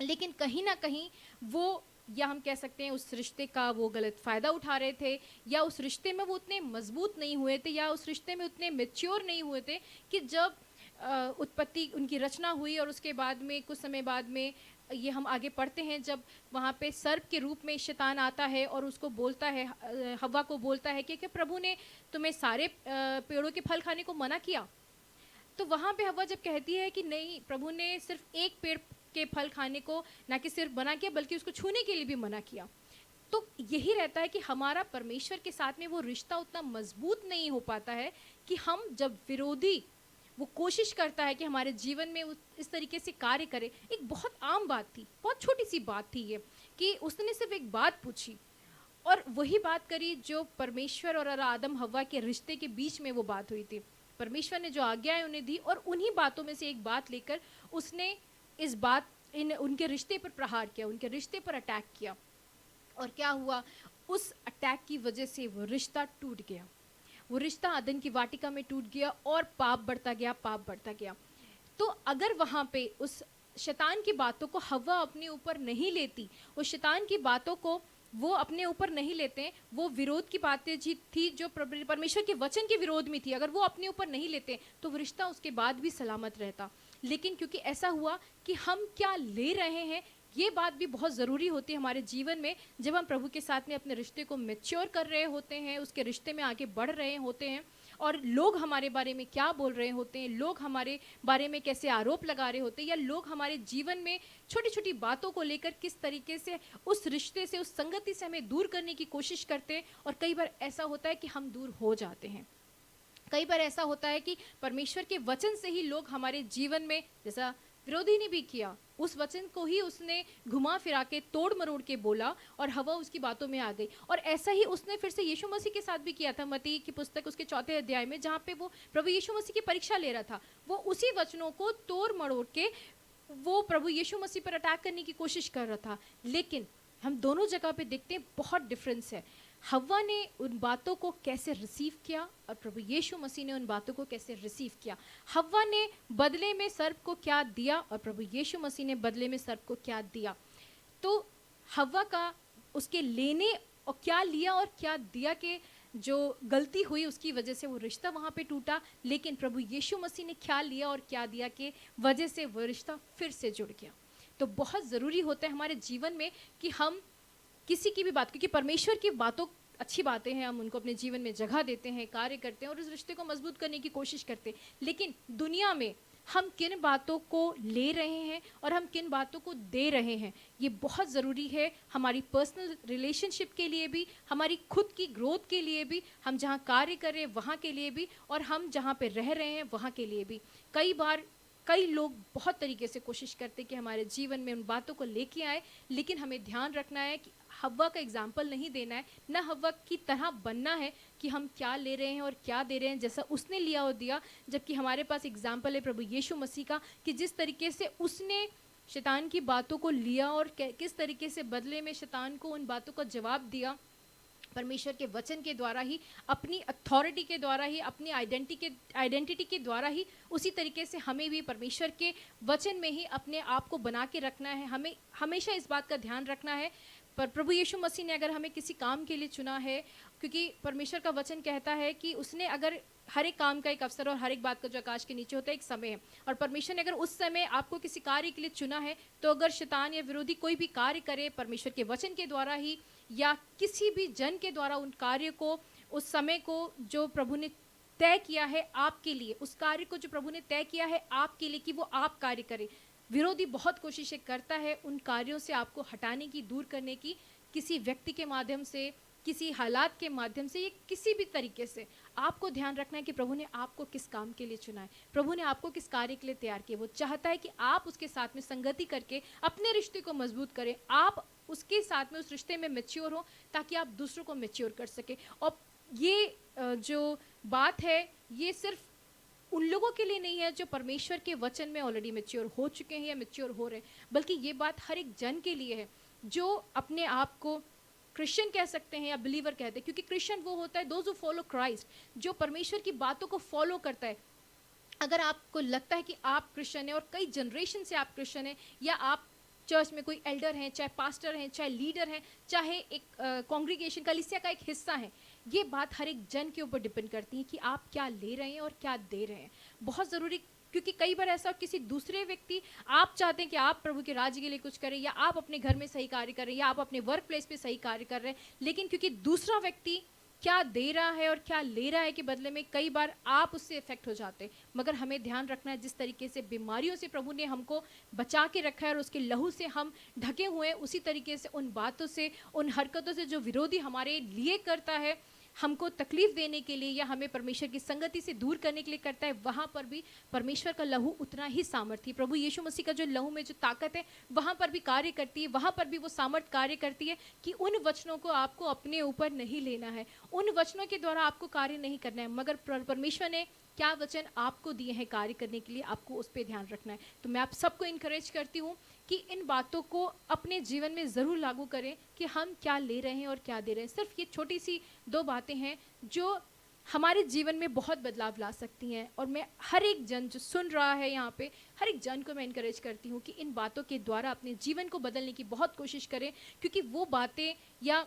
लेकिन कहीं ना कहीं वो, या हम कह सकते हैं उस रिश्ते का वो गलत फ़ायदा उठा रहे थे, या उस रिश्ते में वो उतने मजबूत नहीं हुए थे, या उस रिश्ते में उतने मैच्योर नहीं हुए थे कि जब उत्पत्ति उनकी रचना हुई और उसके बाद में कुछ समय बाद में ये हम आगे पढ़ते हैं, जब वहाँ पे सर्प के रूप में शैतान आता है और उसको बोलता है, हव्वा को बोलता है कि प्रभु ने तुम्हें सारे पेड़ों के फल खाने को मना किया। तो वहाँ पे हव्वा जब कहती है कि नहीं, प्रभु ने सिर्फ एक पेड़ के फल खाने को ना कि सिर्फ मना किया बल्कि उसको छूने के लिए भी मना किया। तो यही रहता है कि हमारा परमेश्वर के साथ में वो रिश्ता उतना मजबूत नहीं हो पाता है कि हम जब विरोधी वो कोशिश करता है कि हमारे जीवन में इस तरीके से कार्य करे। एक बहुत आम बात थी, बहुत छोटी सी बात थी ये, कि उसने सिर्फ एक बात पूछी और वही बात करी जो परमेश्वर और आदम हव्वा के रिश्ते के बीच में वो बात हुई थी। परमेश्वर ने जो आज्ञाएं उन्हें दी और उन्हीं बातों में से एक बात लेकर उसने उनके रिश्ते पर प्रहार किया, उनके रिश्ते पर अटैक किया। और क्या हुआ, उस अटैक की वजह से वो रिश्ता टूट गया, वो रिश्ता अदन की वाटिका में टूट गया और पाप बढ़ता गया, पाप बढ़ता गया। तो अगर वहाँ पे उस शैतान की बातों को हव्वा अपने ऊपर नहीं लेती, उस शैतान की बातों को वो अपने ऊपर नहीं लेते, वो विरोध की बातें थी जो परमेश्वर के वचन के विरोध में थी, अगर वो अपने ऊपर नहीं लेते तो वो रिश्ता उसके बाद भी सलामत रहता। लेकिन क्योंकि ऐसा हुआ कि हम क्या ले रहे हैं, ये बात भी बहुत ज़रूरी होती है हमारे जीवन में। जब हम प्रभु के साथ में अपने रिश्ते को मैच्योर कर रहे होते हैं, उसके रिश्ते में आगे बढ़ रहे होते हैं, और लोग हमारे बारे में क्या बोल रहे होते हैं, लोग हमारे बारे में कैसे आरोप लगा रहे होते हैं, या लोग हमारे जीवन में छोटी छोटी बातों को लेकर किस तरीके से उस रिश्ते से, उस संगति से हमें दूर करने की कोशिश करते हैं। और कई बार ऐसा होता है कि हम दूर हो जाते हैं। कई बार ऐसा होता है कि परमेश्वर के वचन से ही लोग हमारे जीवन में, जैसा विरोधी ने भी किया, उस वचन को ही उसने घुमा फिरा के तोड़ मरोड़ के बोला और हवा उसकी बातों में आ गई। और ऐसा ही उसने फिर से यीशु मसीह के साथ भी किया था। मत्ती की पुस्तक उसके 4 अध्याय में, जहाँ पे वो प्रभु यीशु मसीह की परीक्षा ले रहा था, वो उसी वचनों को तोड़ मरोड़ के वो प्रभु यीशु मसीह पर अटैक करने की कोशिश कर रहा था। लेकिन हम दोनों जगह पे देखते हैं बहुत डिफरेंस है। हव्वा ने उन बातों को कैसे रिसीव किया और प्रभु यीशु मसीह ने उन बातों को कैसे रिसीव किया। हव्वा ने बदले में सर्प को क्या दिया और प्रभु यीशु मसीह ने बदले में सर्प को क्या दिया। तो हव्वा का उसके लेने और क्या लिया और क्या दिया के जो गलती हुई, उसकी वजह से वो रिश्ता वहाँ पे टूटा। लेकिन प्रभु यीशु मसीह ने क्या लिया और क्या दिया के वजह से वो रिश्ता फिर से जुड़ गया। तो बहुत ज़रूरी होता है हमारे जीवन में कि हम किसी की भी बात, क्योंकि परमेश्वर की बातों अच्छी बातें हैं, हम उनको अपने जीवन में जगह देते हैं, कार्य करते हैं और उस रिश्ते को मजबूत करने की कोशिश करते हैं। लेकिन दुनिया में हम किन बातों को ले रहे हैं और हम किन बातों को दे रहे हैं, ये बहुत ज़रूरी है हमारी पर्सनल रिलेशनशिप के लिए भी, हमारी खुद की ग्रोथ के लिए भी, हम जहाँ कार्य कर रहे हैं वहाँ के लिए भी, और हम जहाँ पे रह रहे हैं वहाँ के लिए भी। कई बार कई लोग बहुत तरीके से कोशिश करते हैं कि हमारे जीवन में उन बातों को लेके आए, लेकिन हमें ध्यान रखना है कि हव्वा का एग्जाम्पल नहीं देना है, ना हव्वा की तरह बनना है कि हम क्या ले रहे हैं और क्या दे रहे हैं जैसा उसने लिया और दिया। जबकि हमारे पास एग्जाम्पल है प्रभु यीशु मसीह का, कि जिस तरीके से उसने शैतान की बातों को लिया और किस तरीके से बदले में शैतान को उन बातों का जवाब दिया, परमेश्वर के वचन के द्वारा ही, अपनी अथॉरिटी के द्वारा ही, अपनी आइडेंटिटी के द्वारा ही। उसी तरीके से हमें भी परमेश्वर के वचन में ही अपने आप को बना के रखना है। हमें हमेशा इस बात का ध्यान रखना है, पर प्रभु यीशु मसीह ने अगर हमें किसी काम के लिए चुना है, क्योंकि परमेश्वर का वचन कहता है कि उसने अगर हर एक काम का एक अवसर और हर एक बात का जो आकाश के नीचे होता है एक समय है, और परमेश्वर ने अगर उस समय आपको किसी कार्य के लिए चुना है, तो अगर शैतान या विरोधी कोई भी कार्य करे परमेश्वर के वचन के द्वारा ही या किसी भी जन के द्वारा, उन कार्य को, उस समय को जो प्रभु ने तय किया है आपके लिए, उस कार्य को जो प्रभु ने तय किया है आपके लिए कि वो आप कार्य करें, विरोधी बहुत कोशिशें करता है उन कार्यों से आपको हटाने की, दूर करने की, किसी व्यक्ति के माध्यम से, किसी हालात के माध्यम से, ये किसी भी तरीके से। आपको ध्यान रखना है कि प्रभु ने आपको किस काम के लिए चुना है, प्रभु ने आपको किस कार्य के लिए तैयार किया। वो चाहता है कि आप उसके साथ में संगति करके अपने रिश्ते को मजबूत करें, आप उसके साथ में उस रिश्ते में मैच्योर हो, ताकि आप दूसरों को मैच्योर कर सके। और ये जो बात है, ये सिर्फ उन लोगों के लिए नहीं है जो परमेश्वर के वचन में ऑलरेडी मैच्योर हो चुके हैं या मैच्योर हो रहे हैं, बल्कि ये बात हर एक जन के लिए है जो अपने आप को क्रिश्चियन कह सकते हैं या बिलीवर कहते हैं। क्योंकि क्रिश्चियन वो होता है दोज हु फॉलो क्राइस्ट, जो परमेश्वर की बातों को फॉलो करता है। अगर आपको लगता है कि आप क्रिश्चियन हैं और कई जनरेशन से आप क्रिश्चियन हैं, या आप चर्च में कोई एल्डर हैं, चाहे पास्टर हैं, चाहे लीडर हैं, चाहे एक कॉन्ग्रीगेशन कलीसिया का एक हिस्सा है, ये बात हर एक जन के ऊपर डिपेंड करती है कि आप क्या ले रहे हैं और क्या दे रहे हैं। बहुत ज़रूरी, क्योंकि कई बार ऐसा किसी दूसरे व्यक्ति, आप चाहते हैं कि आप प्रभु के राज्य के लिए कुछ करें, या आप अपने घर में सही कार्य कर रहे हैं, या आप अपने वर्क प्लेस पे सही कार्य कर रहे हैं, लेकिन क्योंकि दूसरा व्यक्ति क्या दे रहा है और क्या ले रहा है के बदले में कई बार आप उससे इफेक्ट हो जाते हैं। मगर हमें ध्यान रखना है, जिस तरीके से बीमारियों से प्रभु ने हमको बचा के रखा है और उसके लहू से हम ढके हुए हैं, उसी तरीके से उन बातों से, उन हरकतों से जो विरोधी हमारे लिए करता है, हमको तकलीफ देने के लिए या हमें परमेश्वर की संगति से दूर करने के लिए करता है, वहाँ पर भी परमेश्वर का लहू उतना ही सामर्थ्य, प्रभु यीशु मसीह का जो लहू में जो ताकत है वहाँ पर भी कार्य करती है, वहाँ पर भी वो सामर्थ कार्य करती है कि उन वचनों को आपको अपने ऊपर नहीं लेना है, उन वचनों के द्वारा आपको कार्य नहीं करना है, मगर परमेश्वर ने क्या वचन आपको दिए हैं कार्य करने के लिए, आपको उस पर ध्यान रखना है। तो मैं आप सबको इनकरेज करती हूँ कि इन बातों को अपने जीवन में ज़रूर लागू करें कि हम क्या ले रहे हैं और क्या दे रहे हैं। सिर्फ ये छोटी सी 2 बातें हैं जो हमारे जीवन में बहुत बदलाव ला सकती हैं, और मैं हर एक जन जो सुन रहा है यहाँ पे, हर एक जन को मैं इनकरेज करती हूँ कि इन बातों के द्वारा अपने जीवन को बदलने की बहुत कोशिश करें। क्योंकि वो बातें, या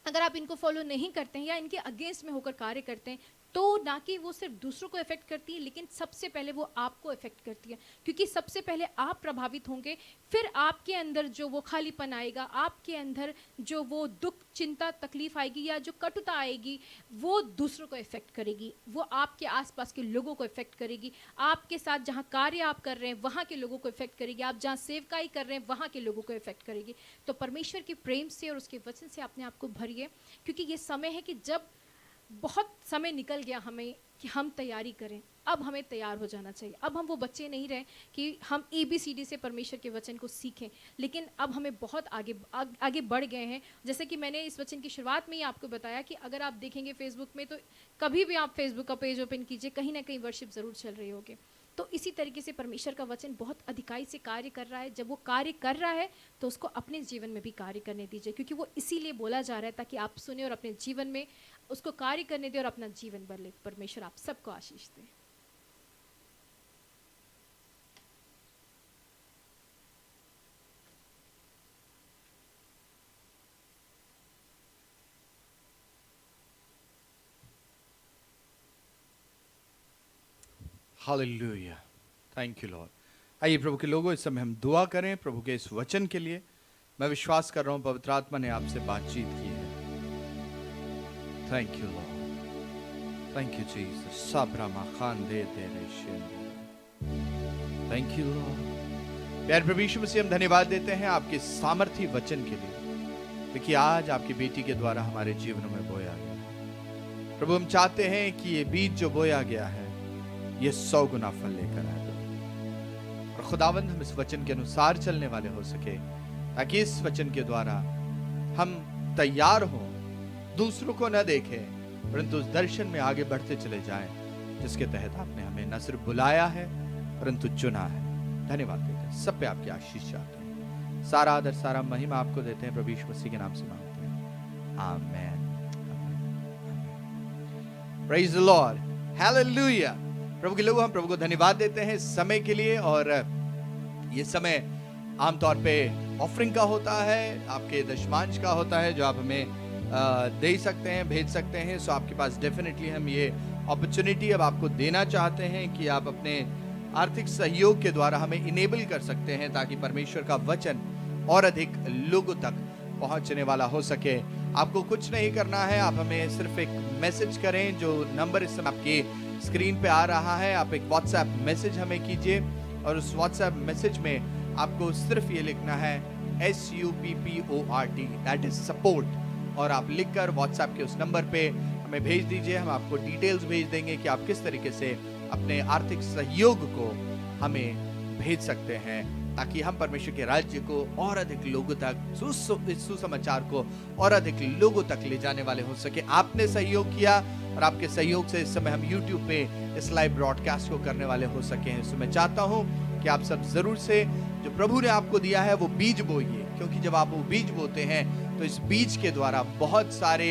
अगर आप इनको फॉलो नहीं करते हैं या इनके अगेंस्ट में होकर कार्य करते हैं, तो ना कि वो सिर्फ दूसरों को इफेक्ट करती है, लेकिन सबसे पहले वो आपको इफेक्ट करती है। क्योंकि सबसे पहले आप प्रभावित होंगे, फिर आपके अंदर जो वो खालीपन आएगा, आपके अंदर जो वो दुख, चिंता, तकलीफ आएगी या जो कटुता आएगी, वो दूसरों को इफेक्ट करेगी, वो आपके आसपास के लोगों को इफेक्ट करेगी, आपके साथ जहाँ कार्य आप कर रहे हैं वहाँ के लोगों को इफेक्ट करेगी, आप जहाँ सेवकाई कर रहे हैं वहाँ के लोगों को इफेक्ट करेगी। तो परमेश्वर के प्रेम से और उसके वचन से अपने आप को भरिए, क्योंकि ये समय है कि जब बहुत समय निकल गया हमें कि हम तैयारी करें। अब हमें तैयार हो जाना चाहिए। अब हम वो बच्चे नहीं रहे कि हम ABCD से परमेश्वर के वचन को सीखें, लेकिन अब हमें बहुत आगे बढ़ गए हैं। जैसे कि मैंने इस वचन की शुरुआत में ही आपको बताया कि अगर आप देखेंगे फेसबुक में, तो कभी भी आप फेसबुक का पेज ओपन कीजिए, कहीं ना कहीं वर्शिप ज़रूर चल रही होगी। तो इसी तरीके से परमेश्वर का वचन बहुत अधिकाई से कार्य कर रहा है। जब वो कार्य कर रहा है तो उसको अपने जीवन में भी कार्य करने दीजिए, क्योंकि वो इसीलिए बोला जा रहा है ताकि आप सुने और अपने जीवन में उसको कार्य करने दें और अपना जीवन बदले। परमेश्वर आप सबको आशीष दे। Hallelujah, thank you Lord. आइए प्रभु के लोगों, इस समय हम दुआ करें प्रभु के इस वचन के लिए। मैं विश्वास कर रहा हूं पवित्र आत्मा ने आपसे बातचीत की है। Thank you Lord, thank you Jesus. साब्रामा खान दे दे रे शेंदे, थैंक यू लॉर्ड। प्यारे प्रभु यीशु मसीह, हम धन्यवाद देते हैं आपके सामर्थी वचन के लिए। देखिए आज आपकी बेटी के द्वारा हमारे जीवनों में बोया गया। प्रभु हम चाहते हैं कि ये बीज जो बोया गया है ये 100 गुना फल लेकर आए और खुदावंद हम इस वचन के अनुसार चलने वाले हो सके, ताकि इस वचन के द्वारा हम तैयार हों, दूसरों को न देखें परंतु उस दर्शन में आगे बढ़ते चले जाएं जिसके तहत आपने हमें न सिर्फ बुलाया है परंतु चुना है। धन्यवाद देकर सब पे आपकी आशीष चाहते हैं। सारा आदर सारा महिमा आपको देते हैं, प्रभु यीशु मसीह के नाम से मांगते हैं, amen. Praise the Lord, hallelujah. प्रभु के लोगों, हम प्रभु को धन्यवाद देते हैं इस समय के लिए। और ये समय आमतौर पे ऑफरिंग का होता है, आपके दशमांश का होता है, जो आप हमें दे सकते हैं, भेज सकते हैं। सो आपके पास डेफिनेटली हम ये अपॉर्चुनिटी अब आपको देना चाहते हैं कि आप अपने आर्थिक सहयोग के द्वारा हमें इनेबल कर सकते हैं, ताकि परमेश्वर का वचन और अधिक लोगों तक पहुंचने वाला हो सके। आपको कुछ नहीं करना है, आप हमें सिर्फ एक मैसेज करें। जो नंबर इस समय आपकी स्क्रीन पे आ रहा है, आप एक व्हाट्सएप मैसेज हमें कीजिए, और उस व्हाट्सएप मैसेज में आपको सिर्फ ये लिखना है SUPPORT, दैट इज सपोर्ट, और आप लिखकर व्हाट्सएप के उस नंबर पे हमें भेज दीजिए। हम आपको डिटेल्स भेज देंगे कि आप किस तरीके से अपने आर्थिक सहयोग को हमें भेज सकते हैं। ताकि हम परमेश्वर के राज्य को और अधिक लोगों तक, इस सुसमाचार को और अधिक लोगों तक ले जाने वाले हो सके। आपने सहयोग किया और आपके सहयोग से इस समय हम YouTube पे इस लाइव ब्रॉडकास्ट को करने वाले हो सके हैं। इसमें मैं चाहता हूं कि आप सब जरूर से जो प्रभु ने आपको दिया है वो बीज बोइए, क्योंकि जब आप वो बीज बोते हैं तो इस बीज के द्वारा बहुत सारे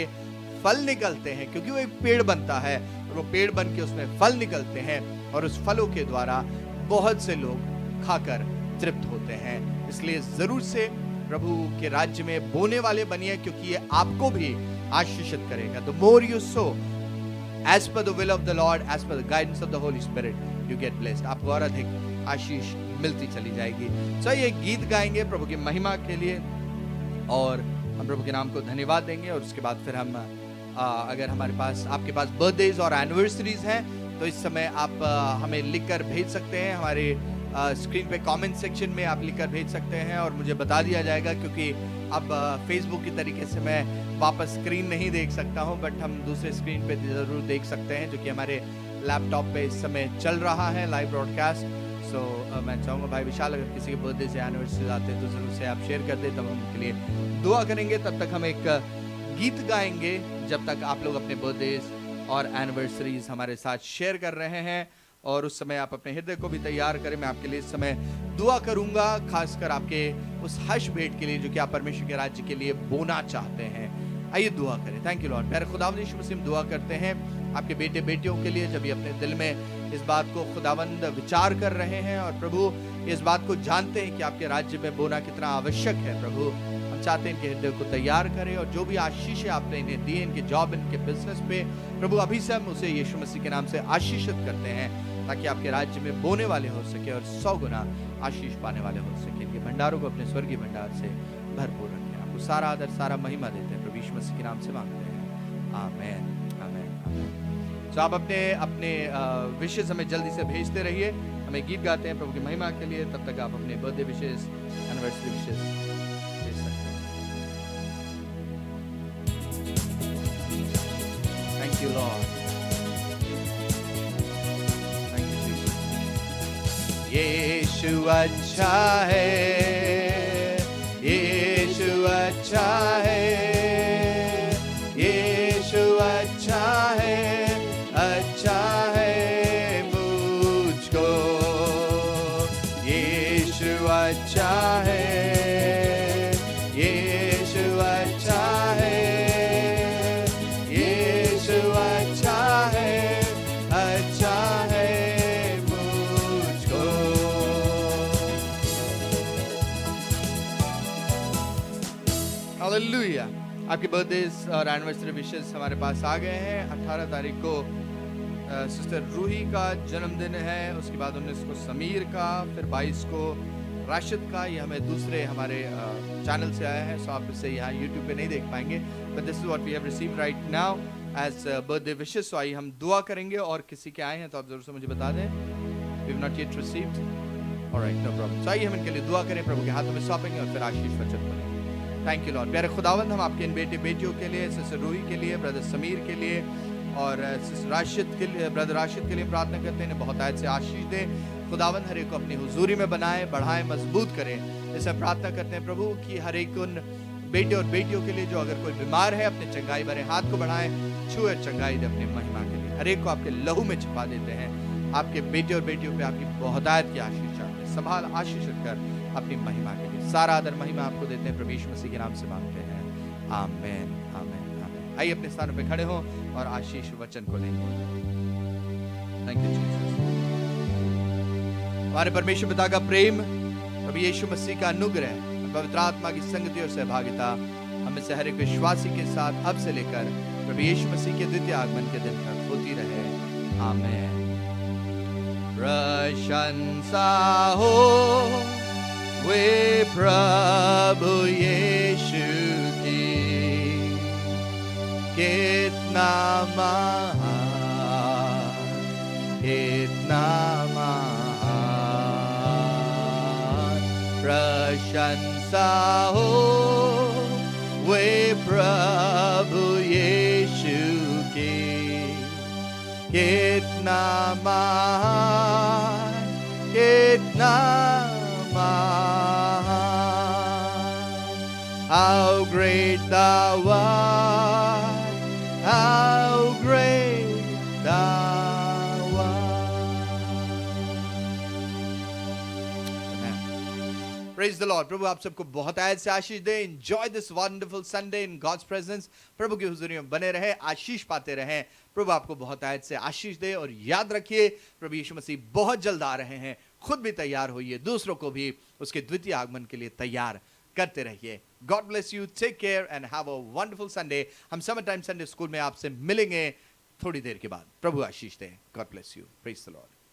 फल निकलते हैं, क्योंकि वो एक पेड़ बनता है और वो पेड़ बन के उसमें फल निकलते हैं और उस फलों के द्वारा बहुत से लोग खाकर तृप्त होते हैं। इसलिए जरूर से प्रभु के राज्य में बोने वाले बनिए, क्योंकि ये आपको भी आशीषित करेगा। The more you sow as per the will of the Lord, as per the guidance of the Holy Spirit, you get blessed. आपको और अधिक आशीष मिलती चली जाएगी। ये गीत गाएंगे प्रभु की महिमा के लिए और हम प्रभु के नाम को धन्यवाद देंगे, और उसके बाद फिर हम अगर हमारे पास, आपके पास बर्थडेज और एनिवर्सरीज हैं तो इस समय आप हमें लिखकर भेज सकते हैं। हमारे स्क्रीन पे कमेंट सेक्शन में आप लिखकर भेज सकते हैं और मुझे बता दिया जाएगा, क्योंकि अब फेसबुक की तरीके से मैं वापस स्क्रीन नहीं देख सकता हूं, बट हम दूसरे स्क्रीन पे जरूर देख सकते हैं, जो कि हमारे लैपटॉप पे इस समय चल रहा है लाइव ब्रॉडकास्ट। मैं चाहूँगा भाई विशाल, अगर किसी के बर्थडे से एनिवर्सरी आते हैं तो जरूर से आप शेयर कर दें, तब हम उनके लिए दुआ करेंगे। तब तक हम एक गीत गाएंगे जब तक आप लोग अपने बर्थडेज और एनिवर्सरीज हमारे साथ शेयर कर रहे हैं, और उस समय आप अपने हृदय को भी तैयार करें। मैं आपके लिए इस समय दुआ करूंगा, खासकर आपके उस हर्ष भेंट के लिए जो कि आप परमेश्वर के राज्य के लिए बोना चाहते हैं। आइए दुआ करें। Thank you Lord. प्यारे खुदावंद यीशु मसीह, दुआ करते हैं आपके बेटे बेटियों के लिए, जब ये अपने दिल में इस बात को खुदावंद विचार कर रहे हैं और प्रभु इस बात को जानते हैं कि आपके राज्य में बोना कितना आवश्यक है। प्रभु हम चाहते हैं इनके हृदय को तैयार करें, और जो भी आशीष आपने इन्हें दी, इनके जॉब, इनके बिजनेस पे, प्रभु अभी से हम उसे यीशु मसीह के नाम से आशीषित करते हैं, ताकि आपके राज्य में बोने वाले हो सके और 100 गुना आशीष पाने वाले हो सके। इनके भंडारों को अपने स्वर्गीय भंडार से भरपूर रखें। आपको सारा आदर, सारा महिमा देते हैं, प्रभु यीशु मसीह के नाम से मांगते हैं, आमेन, आमेन, आमेन। तो आप अपने विशेष हमें जल्दी से भेजते रहिए। हमें गीत गाते हैं प्रभु की महिमा के लिए, तब तक आप अपने बर्थडे विशेष, एनिवर्सरी विशेष भेज सकते हैं। Thank you Lord, thank you Jesus. Yeshu अच्छा है, यीशु अच्छा है, यीशु अच्छा है, अच्छा है मुझको। यीशु अच्छा है, यीशु अच्छा है, यीशु अच्छा है, अच्छा है मुझको। हालेलुया। आपके बर्थडेज और एनिवर्सरी विशेष हमारे पास आ गए हैं। 18 तारीख को सिस्टर रूही का जन्मदिन है, उसके बाद 19 को समीर का, फिर 22 को राशिद का। ये हमें दूसरे हमारे चैनल से आया है, सो आप इसे यहाँ यूट्यूब पे नहीं देख पाएंगे, but this is what we have received right now as birthday wishes. So आइए हम दुआ करेंगे, और किसी के आए हैं तो आप जरूर से मुझे बता दें। We have not yet received, alright, no problem. So आइए हम इनके लिए दुआ करें, प्रभु के हाथों में सौंपेंगे और फिर आशीष वचन करेंगे। Thank you Lord. प्यारे खुदावंद, हम आपके इन बेटे बेटियों के लिए, सिस्टर रूही के लिए, ब्रदर समीर के लिए और सिस्टर राशिद के लिए, ब्रदर राशिद के लिए प्रार्थना करते हैं, बहुत आयत से आशीष दें। खुदावंद हर एक को अपनी हुजूरी में बनाए, बढ़ाए, मजबूत करें। इसे प्रार्थना करते हैं प्रभु कि हर एक उन बेटे और बेटियों के लिए जो अगर कोई बीमार है, अपने चंगाई भरे हाथ को बढ़ाएं, छुए चंगाई दे अपनी महिमा के लिए। हर एक को आपके लहू में छिपा देते हैं। आपके बेटे और बेटियों पे आपकी बहुतायत की आशीष चाहते हैं। संभाल आशीषित कर अपनी महिमा के लिए। सारा आदर महिमा आपको देते हैं, प्रभु यीशु मसीह के नाम से मांगते हैं, आमेन, आमेन, आमेन। आइए अपने स्थानों पे खड़े हों और आशीष वचन को लेंगे। Thank you Jesus. हमारे परमेश्वर पिता का प्रेम, प्रभु यीशु मसीह का अनुग्रह, पवित्र आत्मा की संगति और सहभागिता हमें से हर एक विश्वासी के साथ अब से लेकर प्रभु यीशु मसीह के द्वितीय आगमन के दिन तक होती रहे, आमेन। प्रशंसा हो वे प्रभु यीशु की, कितना महान, कितना महान। प्रशंसा हो वे प्रभु यीशु की, कितना महान, कितना महान। How great thou art, how great thou art. Amen. Praise the Lord. प्रभु आप सबको बहुत आयत से आशीष दे. Enjoy this wonderful Sunday in God's presence. प्रभु की हुजूरी में बने रहे, आशीष पाते रहें. प्रभु आपको बहुत आयत से आशीष दे. और याद रखिए प्रभु यीशु मसीह बहुत जल्द आ रहे हैं. खुद भी तैयार होइए, दूसरों को भी उसके द्वितीय आगमन के लिए तैयार करते रहिए. God bless you, take care and have a wonderful Sunday. हम समर टाइम संडे स्कूल में आपसे मिलेंगे थोड़ी देर के बाद. प्रभु आशीष दे. God bless you. Praise the Lord.